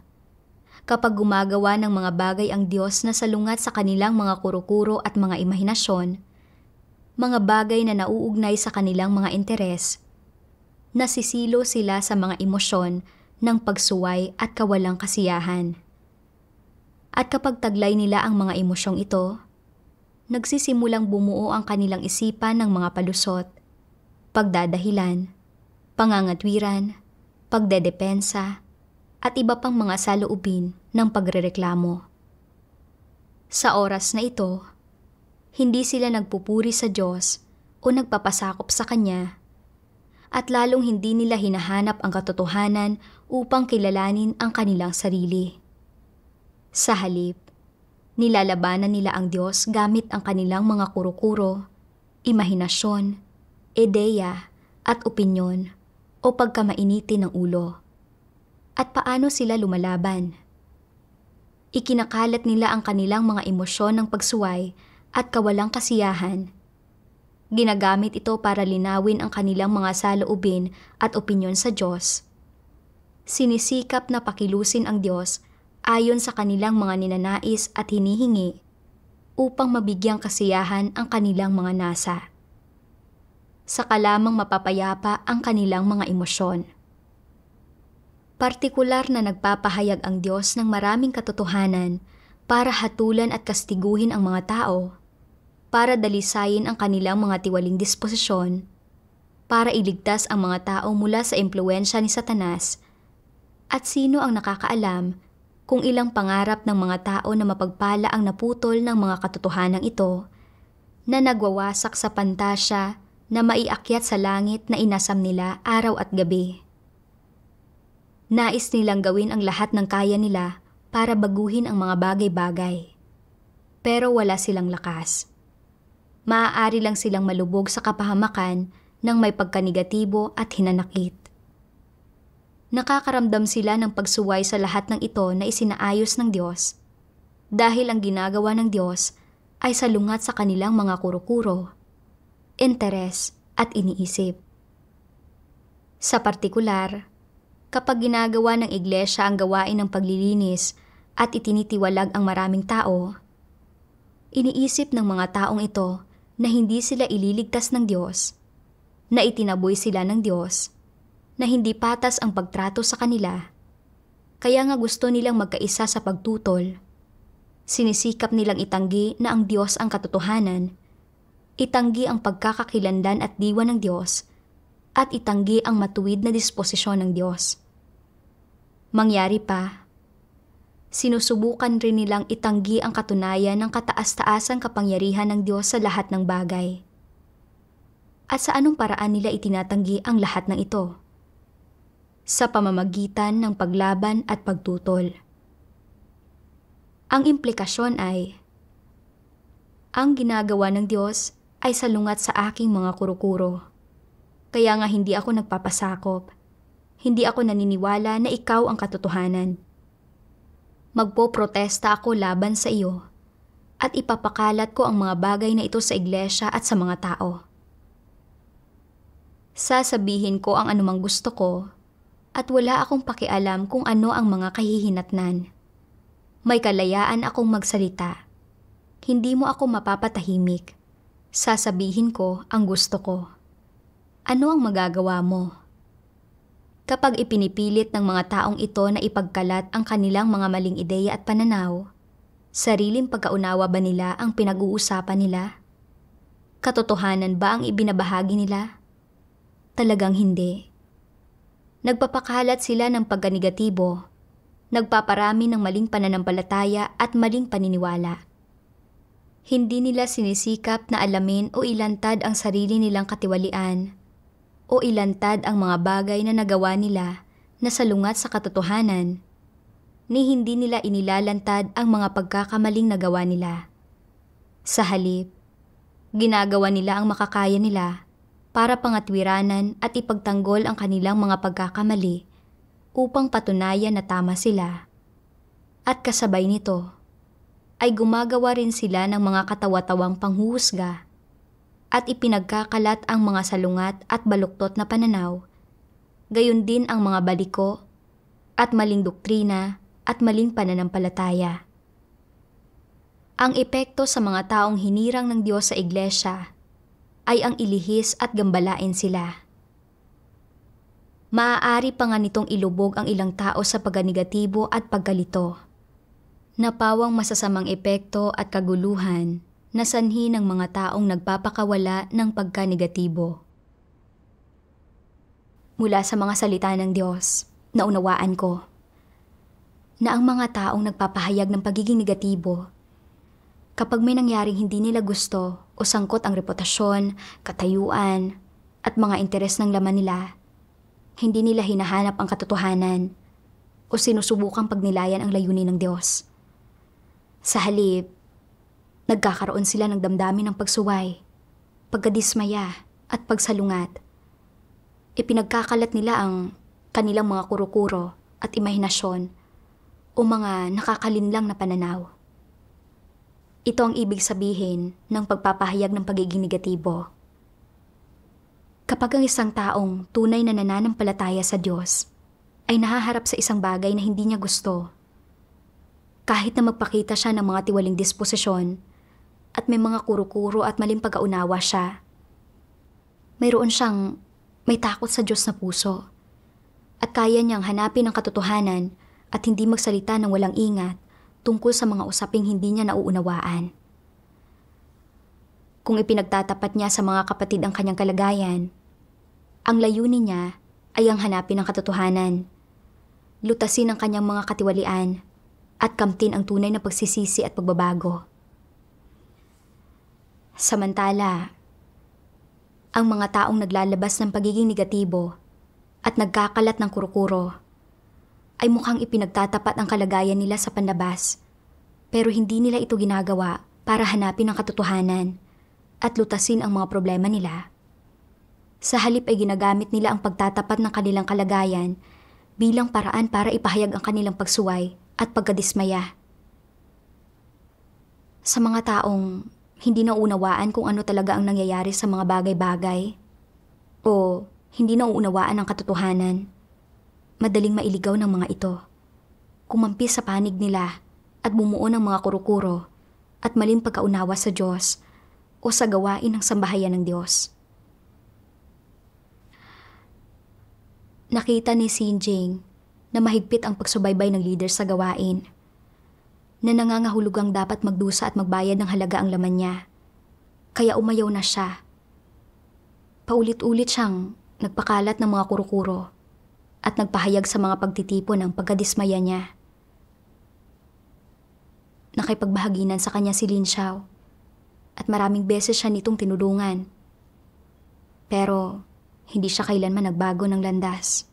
kapag gumagawa ng mga bagay ang Diyos na salungat sa kanilang mga kuro-kuro at mga imahinasyon, mga bagay na nauugnay sa kanilang mga interes, nasisilo sila sa mga emosyon ng pagsuway at kawalang kasiyahan. At kapag taglay nila ang mga emosyong ito, nagsisimulang bumuo ang kanilang isipan ng mga palusot, pagdadahilan, pangangatwiran, pagdedepensa, at iba pang mga saloobin ng pagrereklamo. Sa oras na ito, hindi sila nagpupuri sa Diyos o nagpapasakop sa Kanya, at lalong hindi nila hinahanap ang katotohanan upang kilalanin ang kanilang sarili. Sa halip, nilalabanan nila ang Diyos gamit ang kanilang mga kuro-kuro, imahinasyon, ideya, at opinyon o pagkamainitin ng ulo. At paano sila lumalaban? Ikinakalat nila ang kanilang mga emosyon ng pagsuway at kawalang kasiyahan. Ginagamit ito para linawin ang kanilang mga saloobin at opinyon sa Diyos. Sinisikap na pakilusin ang Diyos ayon sa kanilang mga ninanais at hinihingi upang mabigyang kasiyahan ang kanilang mga nasa. Saka lamang mapapayapa ang kanilang mga emosyon. Partikular na nagpapahayag ang Diyos ng maraming katotohanan para hatulan at kastiguhin ang mga tao, para dalisayin ang kanilang mga tiwaling disposisyon, para iligtas ang mga tao mula sa impluwensya ni Satanas, at sino ang nakakaalam kung ilang pangarap ng mga tao na mapagpala ang naputol ng mga katotohanan ito na nagwawasak sa pantasya na maiakyat sa langit na inasam nila araw at gabi. Nais nilang gawin ang lahat ng kaya nila para baguhin ang mga bagay-bagay. Pero wala silang lakas. Maaari lang silang malubog sa kapahamakan ng may pagkanegatibo at hinanakit. Nakakaramdam sila ng pagsuway sa lahat ng ito na isinaayos ng Diyos dahil ang ginagawa ng Diyos ay salungat sa kanilang mga kuro-kuro, interes at iniisip. Sa partikular, kapag ginagawa ng iglesia ang gawain ng paglilinis at itinitiwalag ang maraming tao, iniisip ng mga taong ito na hindi sila ililigtas ng Diyos, na itinaboy sila ng Diyos, na hindi patas ang pagtrato sa kanila, kaya nga gusto nilang magkaisa sa pagtutol. Sinisikap nilang itanggi na ang Diyos ang katotohanan, itanggi ang pagkakakilanlan at diwa ng Diyos, at itanggi ang matuwid na disposisyon ng Diyos. Mangyari pa, sinusubukan rin nilang itanggi ang katunayan ng kataas-taasang kapangyarihan ng Diyos sa lahat ng bagay. At sa anong paraan nila itinatanggi ang lahat ng ito? Sa pamamagitan ng paglaban at pagtutol. Ang implikasyon ay, ang ginagawa ng Diyos ay salungat sa aking mga kuro-kuro. Kaya nga hindi ako nagpapasakop. Hindi ako naniniwala na ikaw ang katotohanan. Magpoprotesta ako laban sa iyo at ipapakalat ko ang mga bagay na ito sa iglesia at sa mga tao. Sasabihin ko ang anumang gusto ko at wala akong pakialam kung ano ang mga kahihinatnan. May kalayaan akong magsalita. Hindi mo ako mapapatahimik. Sasabihin ko ang gusto ko. Ano ang magagawa mo? Kapag ipinipilit ng mga taong ito na ipagkalat ang kanilang mga maling ideya at pananaw, sariling pagkaunawa ba nila ang pinag-uusapan nila? Katotohanan ba ang ibinabahagi nila? Talagang hindi. Nagpapakalat sila ng pagkanegatibo, nagpaparami ng maling pananampalataya at maling paniniwala. Hindi nila sinisikap na alamin o ilantad ang sarili nilang katiwalian o ilantad ang mga bagay na nagawa nila na salungat sa katotohanan, ni hindi nila inilalantad ang mga pagkakamaling nagawa nila. Sa halip, ginagawa nila ang makakaya nila para pangatwiranan at ipagtanggol ang kanilang mga pagkakamali upang patunayan na tama sila. At kasabay nito, ay gumagawa rin sila ng mga katawa-tawang panghuhusga at ipinagkakalat ang mga salungat at baluktot na pananaw, gayon din ang mga baliko at maling doktrina at maling pananampalataya. Ang epekto sa mga taong hinirang ng Diyos sa iglesia ay ang ilihis at gambalain sila. Maaari pa nga nitong ilubog ang ilang tao sa pagganegatibo at pagkalito, na pawang masasamang epekto at kaguluhan na sanhi ng mga taong nagpapakawala ng pagkanegatibo. Mula sa mga salita ng Diyos, naunawaan ko na ang mga taong nagpapahayag ng pagiging negatibo, kapag may nangyaring hindi nila gusto o sangkot ang reputasyon, katayuan, at mga interes ng laman nila, hindi nila hinahanap ang katotohanan o sinusubukang pagnilayan ang layunin ng Diyos. Sa halip, nagkakaroon sila ng damdamin ng pagsuway, pagkadismaya at pagsalungat. Ipinagkakalat nila ang kanilang mga kuro-kuro at imahinasyon o mga nakakalinlang na pananaw. Ito ang ibig sabihin ng pagpapahayag ng pagiging negatibo. Kapag ang isang taong tunay na nananampalataya sa Diyos ay nahaharap sa isang bagay na hindi niya gusto, kahit na magpakita siya ng mga tiwaling disposisyon at may mga kuro-kuro at maling pag-aunawa siya, mayroon siyang may takot sa Diyos na puso at kaya niyang hanapin ang katotohanan at hindi magsalita ng walang ingat tungkol sa mga usaping hindi niya nauunawaan. Kung ipinagtatapat niya sa mga kapatid ang kanyang kalagayan, ang layunin niya ay ang hanapin ang katotohanan, lutasin ang kanyang mga katiwalian, at kamtin ang tunay na pagsisisi at pagbabago. Samantala, ang mga taong naglalabas ng pagiging negatibo at nagkakalat ng kurukuro ay mukhang ipinagtatapat ang kalagayan nila sa panlabas, pero hindi nila ito ginagawa para hanapin ang katotohanan at lutasin ang mga problema nila. Sa halip ay ginagamit nila ang pagtatapat ng kanilang kalagayan bilang paraan para ipahayag ang kanilang pagsuway at pagkadismaya. Sa mga taong hindi naunawaan kung ano talaga ang nangyayari sa mga bagay-bagay o hindi nauunawaan ang katotohanan, madaling mailigaw ng mga ito, kumampi sa panig nila at bumuo ng mga kurukuro at maling pagkaunawa sa Diyos o sa gawain ng sambahayan ng Diyos. Nakita ni Sinjing na mahigpit ang pagsubaybay ng leader sa gawain, na nangangahulugang dapat magdusa at magbayad ng halaga ang laman niya. Kaya umayaw na siya. Paulit-ulit siyang nagpakalat ng mga kurukuro at nagpahayag sa mga pagtitipon ng pagkadismaya niya. Nakipagbahaginan sa kanya si Lin Xiao at maraming beses siya nitong tinulungan. Pero hindi siya kailanman nagbago ng landas.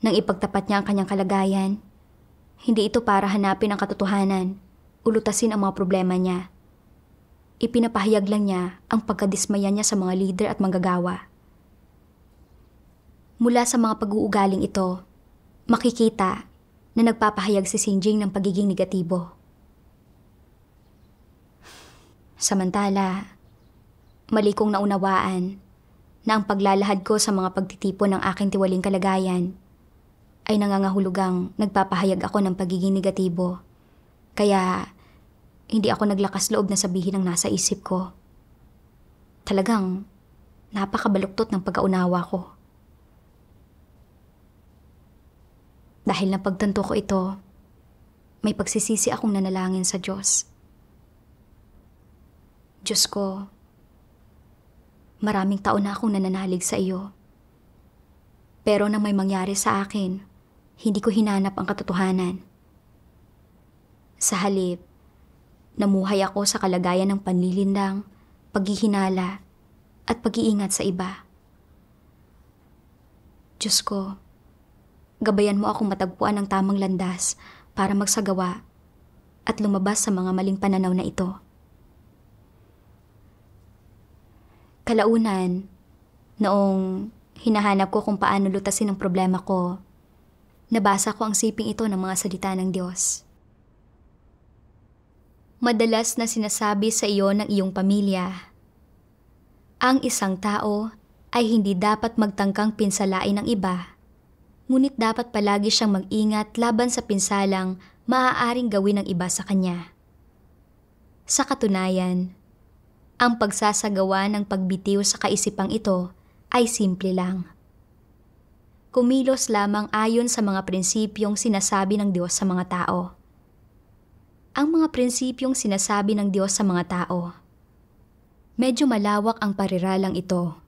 Nang ipagtapat niya ang kanyang kalagayan, hindi ito para hanapin ang katotohanan, ulutasin ang mga problema niya. Ipinapahayag lang niya ang pagkadismaya niya sa mga leader at manggagawa. Mula sa mga pag-uugaling ito, makikita na nagpapahayag si Sinjing ng pagiging negatibo. Samantala, mali kong naunawaan na ang paglalahad ko sa mga pagtitipon ng aking tiwaling kalagayan ay nangangahulugang nagpapahayag ako ng pagiging negatibo. Kaya hindi ako naglakas loob na sabihin ang nasa isip ko. Talagang napakabaluktot ng pag-aunawa ko. Dahil napagtanto ko ito, may pagsisisi akong nanalangin sa Diyos. Diyos ko, maraming taon na akong nananalig sa iyo. Pero nang may mangyari sa akin, hindi ko hinanap ang katotohanan. Sa halip, namuhay ako sa kalagayan ng panlilindang, paghihinala, at pag-iingat sa iba. Diyos ko, gabayan mo akong matagpuan ng tamang landas para magsagawa at lumabas sa mga maling pananaw na ito. Kalaunan, noong hinahanap ko kung paano lutasin ang problema ko, nabasa ko ang siping ito ng mga salita ng Diyos. Madalas na sinasabi sa iyo ng iyong pamilya, ang isang tao ay hindi dapat magtangkang pinsalain ng iba, ngunit dapat palagi siyang mag-ingat laban sa pinsalang maaaring gawin ng iba sa kanya. Sa katunayan, ang pagsasagawa ng pagbitiw sa kaisipang ito ay simple lang. Kumilos lamang ayon sa mga prinsipyong sinasabi ng Diyos sa mga tao. Ang mga prinsipyong sinasabi ng Diyos sa mga tao. Medyo malawak ang pariralang ito.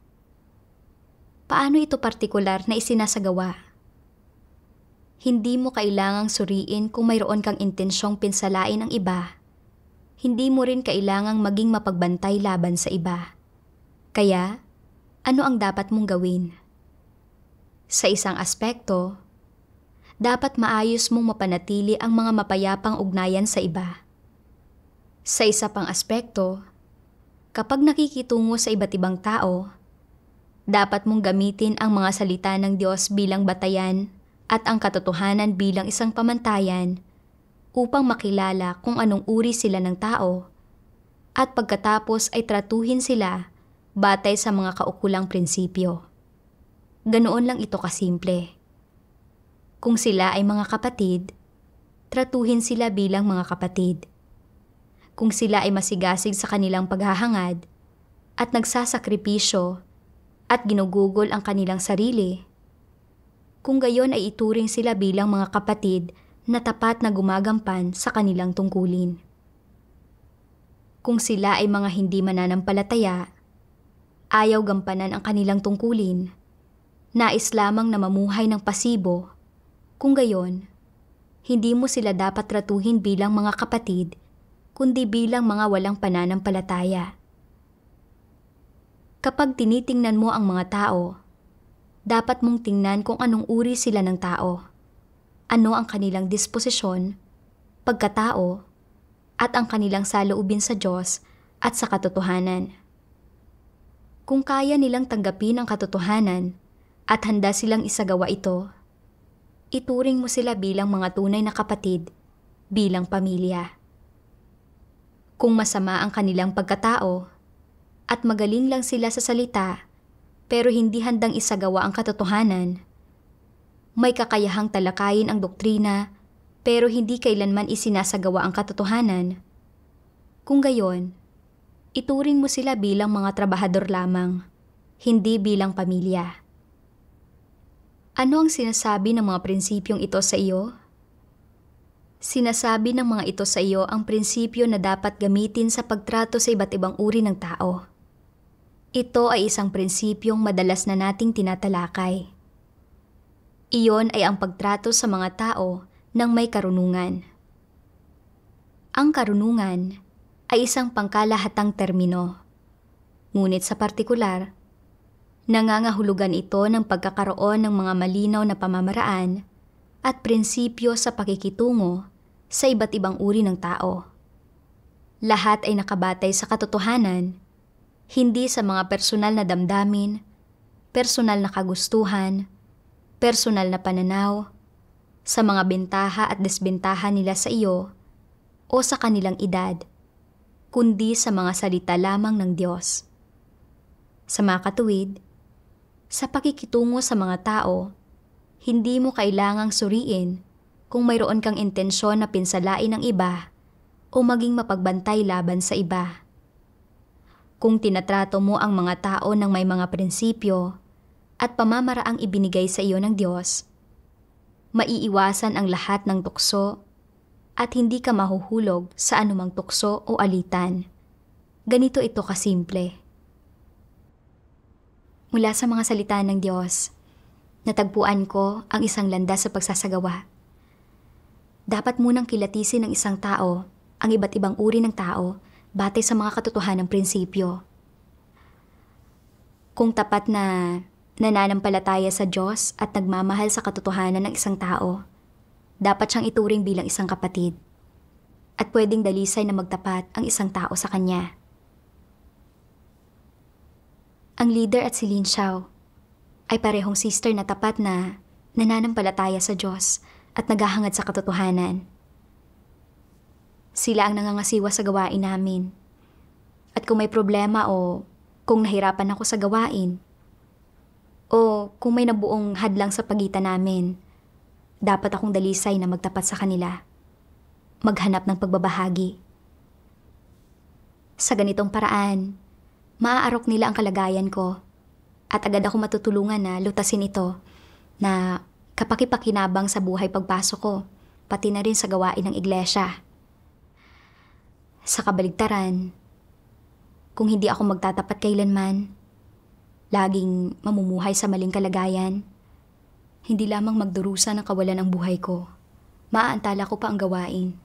Paano ito partikular na isinasagawa? Hindi mo kailangang suriin kung mayroon kang intensyong pinsalain ang iba. Hindi mo rin kailangang maging mapagbantay laban sa iba. Kaya, ano ang dapat mong gawin? Sa isang aspekto, dapat maayos mong mapanatili ang mga mapayapang ugnayan sa iba. Sa isa pang aspekto, kapag nakikitungo sa iba't ibang tao, dapat mong gamitin ang mga salita ng Diyos bilang batayan at ang katotohanan bilang isang pamantayan upang makilala kung anong uri sila ng tao at pagkatapos ay tratuhin sila batay sa mga kaukulang prinsipyo. Ganoon lang ito kasimple. Kung sila ay mga kapatid, tratuhin sila bilang mga kapatid. Kung sila ay masigasig sa kanilang paghahangad at nagsasakripisyo at ginugugol ang kanilang sarili, kung gayon ay ituring sila bilang mga kapatid na tapat na gumagampan sa kanilang tungkulin. Kung sila ay mga hindi mananampalataya, ayaw gampanan ang kanilang tungkulin, nais lamang na mamuhay ng pasibo, kung gayon, hindi mo sila dapat tratuhin bilang mga kapatid, kundi bilang mga walang pananampalataya. Kapag tinitingnan mo ang mga tao, dapat mong tingnan kung anong uri sila ng tao, ano ang kanilang disposisyon, pagkatao, at ang kanilang saloobin sa Diyos at sa katotohanan. Kung kaya nilang tanggapin ang katotohanan at handa silang isagawa ito, ituring mo sila bilang mga tunay na kapatid, bilang pamilya. Kung masama ang kanilang pagkatao at magaling lang sila sa salita pero hindi handang isagawa ang katotohanan, may kakayahang talakayin ang doktrina pero hindi kailanman isinasagawa ang katotohanan, kung gayon, ituring mo sila bilang mga trabahador lamang, hindi bilang pamilya. Ano ang sinasabi ng mga prinsipyong ito sa iyo? Sinasabi ng mga ito sa iyo ang prinsipyo na dapat gamitin sa pagtrato sa iba't ibang uri ng tao. Ito ay isang prinsipyong madalas na nating tinatalakay. Iyon ay ang pagtrato sa mga tao ng may karunungan. Ang karunungan ay isang pangkalahatang termino. Ngunit sa partikular, nangangahulugan ito ng pagkakaroon ng mga malinaw na pamamaraan at prinsipyo sa pakikitungo sa iba't ibang uri ng tao. Lahat ay nakabatay sa katotohanan, hindi sa mga personal na damdamin, personal na kagustuhan, personal na pananaw, sa mga bentaha at desbentaha nila sa iyo o sa kanilang edad, kundi sa mga salita lamang ng Diyos. Sa mga katuwid, sa pakikitungo sa mga tao, hindi mo kailangang suriin kung mayroon kang intensyon na pinsalain ng iba o maging mapagbantay laban sa iba. Kung tinatrato mo ang mga tao ng may mga prinsipyo at pamamaraang ibinigay sa iyo ng Diyos, maiiwasan ang lahat ng tukso at hindi ka mahuhulog sa anumang tukso o alitan. Ganito ito kasimple. Mula sa mga salita ng Diyos, Natagpuan ko ang isang landas sa pagsasagawa. Dapat munang kilatisin ng isang tao ang iba't ibang uri ng tao batay sa mga katotohanang prinsipyo. Kung tapat na nananampalataya sa Diyos at nagmamahal sa katotohanan ng isang tao, dapat siyang ituring bilang isang kapatid at pwedeng dalisay na magtapat ang isang tao sa kanya. Ang leader at si Lin Xiao ay parehong sister na tapat na nananampalataya sa Diyos at naghahangad sa katotohanan. Sila ang nangangasiwa sa gawain namin. At kung may problema o kung nahirapan ako sa gawain, o kung may nabuong hadlang sa pagitan namin, dapat akong dalisay na magtapat sa kanila. Maghanap ng pagbabahagi. Sa ganitong paraan, maaarok nila ang kalagayan ko at agad ako matutulungan na lutasin ito na kapakipakinabang sa buhay pagpasok ko, pati na rin sa gawain ng iglesia. Sa kabaligtaran, kung hindi ako magtatapat kailanman, laging mamumuhay sa maling kalagayan, hindi lamang magdurusa ng kawalan ang buhay ko, maaantala ko pa ang gawain.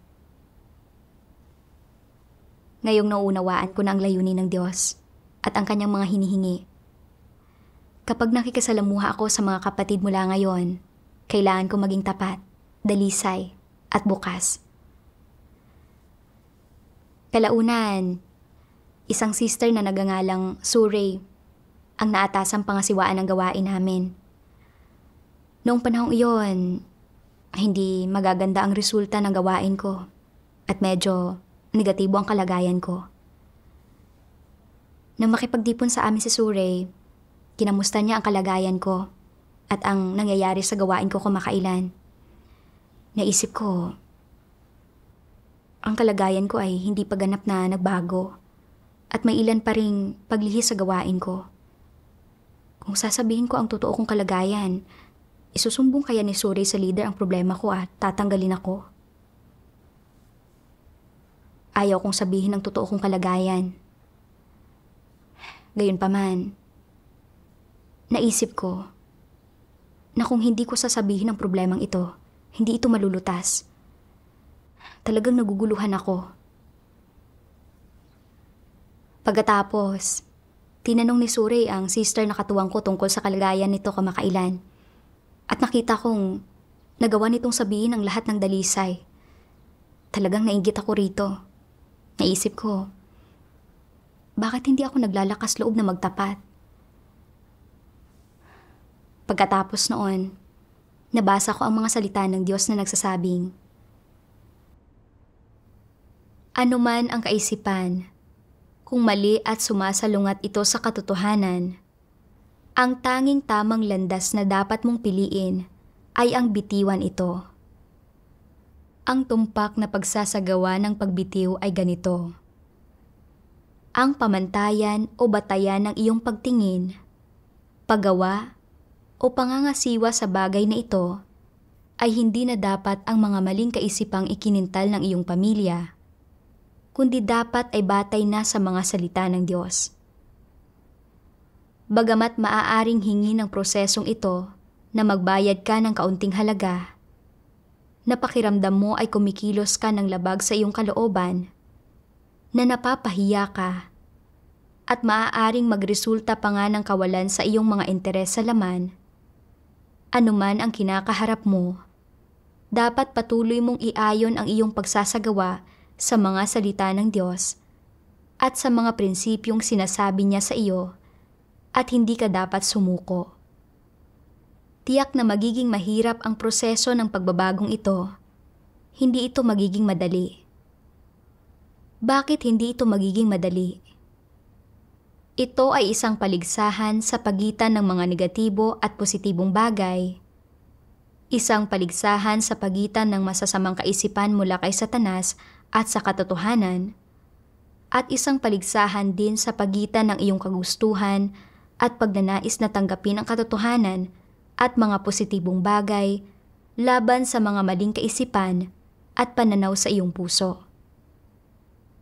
Ngayong naunawaan ko na ang layunin ng Diyos at ang kanyang mga hinihingi. Kapag nakikisalamuha ako sa mga kapatid mula ngayon, kailangan ko maging tapat, dalisay, at bukas. Kalaunan, isang sister na nagangalang Surey ang naatasang pangasiwaan ng gawain namin. Noong panahong iyon, hindi magaganda ang resulta ng gawain ko at medyo negatibo ang kalagayan ko. Nang makipagdipon sa amin si Surey, kinamusta niya ang kalagayan ko at ang nangyayari sa gawain ko kumakailan. Naisip ko, ang kalagayan ko ay hindi pa ganap na nagbago at may ilan pa ring paglihis sa gawain ko. Kung sasabihin ko ang totoo kong kalagayan, isusumbong kaya ni Surey sa leader ang problema ko at tatanggalin ako. Ayaw kong sabihin ang totoo kong kalagayan. Gayunpaman, naisip ko na kung hindi ko sasabihin ang problemang ito, hindi ito malulutas. Talagang naguguluhan ako. Pagkatapos, tinanong ni Surey ang sister na katuwang ko tungkol sa kalagayan nito kamakailan. At nakita kong nagawa nitong sabihin ang lahat ng dalisay. Talagang nainggit ako rito. Naisip ko, bakit hindi ako naglalakas loob na magtapat? Pagkatapos noon, nabasa ko ang mga salita ng Diyos na nagsasabing, "Ano man ang kaisipan, kung mali at sumasalungat ito sa katotohanan, ang tanging tamang landas na dapat mong piliin ay ang bitiwan ito. Ang tumpak na pagsasagawa ng pagbitiw ay ganito. Ang pamantayan o batayan ng iyong pagtingin, paggawa o pangangasiwa sa bagay na ito ay hindi na dapat ang mga maling kaisipang ikinintal ng iyong pamilya, kundi dapat ay batay na sa mga salita ng Diyos. Bagamat maaaring hingi ng prosesong ito na magbayad ka ng kaunting halaga, napakiramdam mo ay kumikilos ka ng labag sa iyong kalooban, na napapahiya ka, at maaaring magresulta pa nga ng kawalan sa iyong mga interes sa laman, anuman ang kinakaharap mo, dapat patuloy mong iayon ang iyong pagsasagawa sa mga salita ng Diyos at sa mga prinsipyong sinasabi niya sa iyo at hindi ka dapat sumuko. Tiyak na magiging mahirap ang proseso ng pagbabagong ito. Hindi ito magiging madali. Bakit hindi ito magiging madali? Ito ay isang paligsahan sa pagitan ng mga negatibo at positibong bagay. Isang paligsahan sa pagitan ng masasamang kaisipan mula kay Satanas at sa katotohanan. At isang paligsahan din sa pagitan ng iyong kagustuhan at pagnanais na tanggapin ang katotohanan at mga positibong bagay laban sa mga maling kaisipan at pananaw sa iyong puso.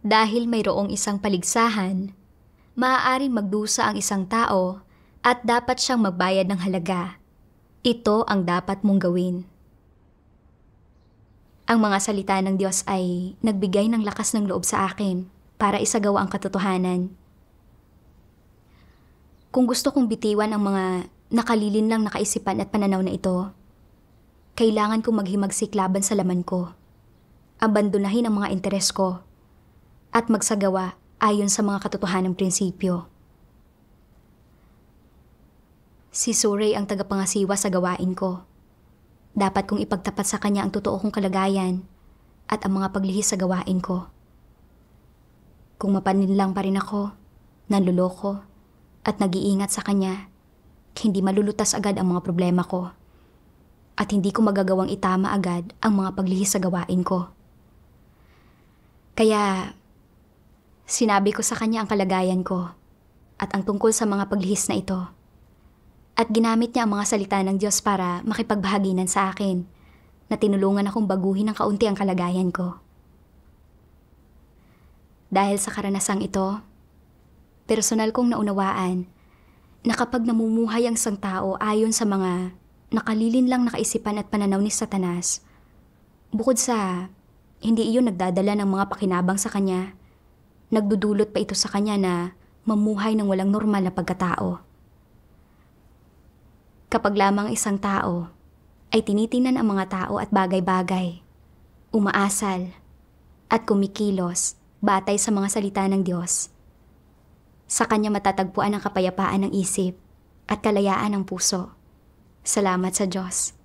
Dahil mayroong isang paligsahan, maaaring magdusa ang isang tao at dapat siyang magbayad ng halaga. Ito ang dapat mong gawin. Ang mga salita ng Diyos ay nagbigay ng lakas ng loob sa akin para isagawa ang katotohanan. Kung gusto kong bitiwan ang mga nakalilin lang na kaisipan at pananaw na ito, kailangan kong maghimagsik laban sa laman ko, abandonahin ang mga interes ko, at magsagawa ayon sa mga katotohanang prinsipyo. Si Surrey ang tagapangasiwa sa gawain ko. Dapat kong ipagtapat sa kanya ang totoo kong kalagayan at ang mga paglihis sa gawain ko. Kung mapaninlang pa rin ako, nanluloko, at nag-iingat sa kanya, hindi malulutas agad ang mga problema ko. At hindi ko magagawang itama agad ang mga paglihis sa gawain ko. Kaya, sinabi ko sa kanya ang kalagayan ko at ang tungkol sa mga paglihis na ito. At ginamit niya ang mga salita ng Diyos para makipagbahaginan sa akin na tinulungan akong baguhin ng kaunti ang kalagayan ko. Dahil sa karanasang ito, personal kong naunawaan na kapag namumuhay ang isang tao ayon sa mga nakalilin lang na kaisipan at pananaw ni Satanas, bukod sa hindi iyon nagdadala ng mga pakinabang sa kanya, nagdudulot pa ito sa kanya na mamuhay ng walang normal na pagkatao. Kapag lamang isang tao ay tinitingnan ang mga tao at bagay-bagay, umaasal at kumikilos batay sa mga salita ng Diyos, sa kanya matatagpuan ang kapayapaan ng isip at kalayaan ng puso. Salamat sa Diyos.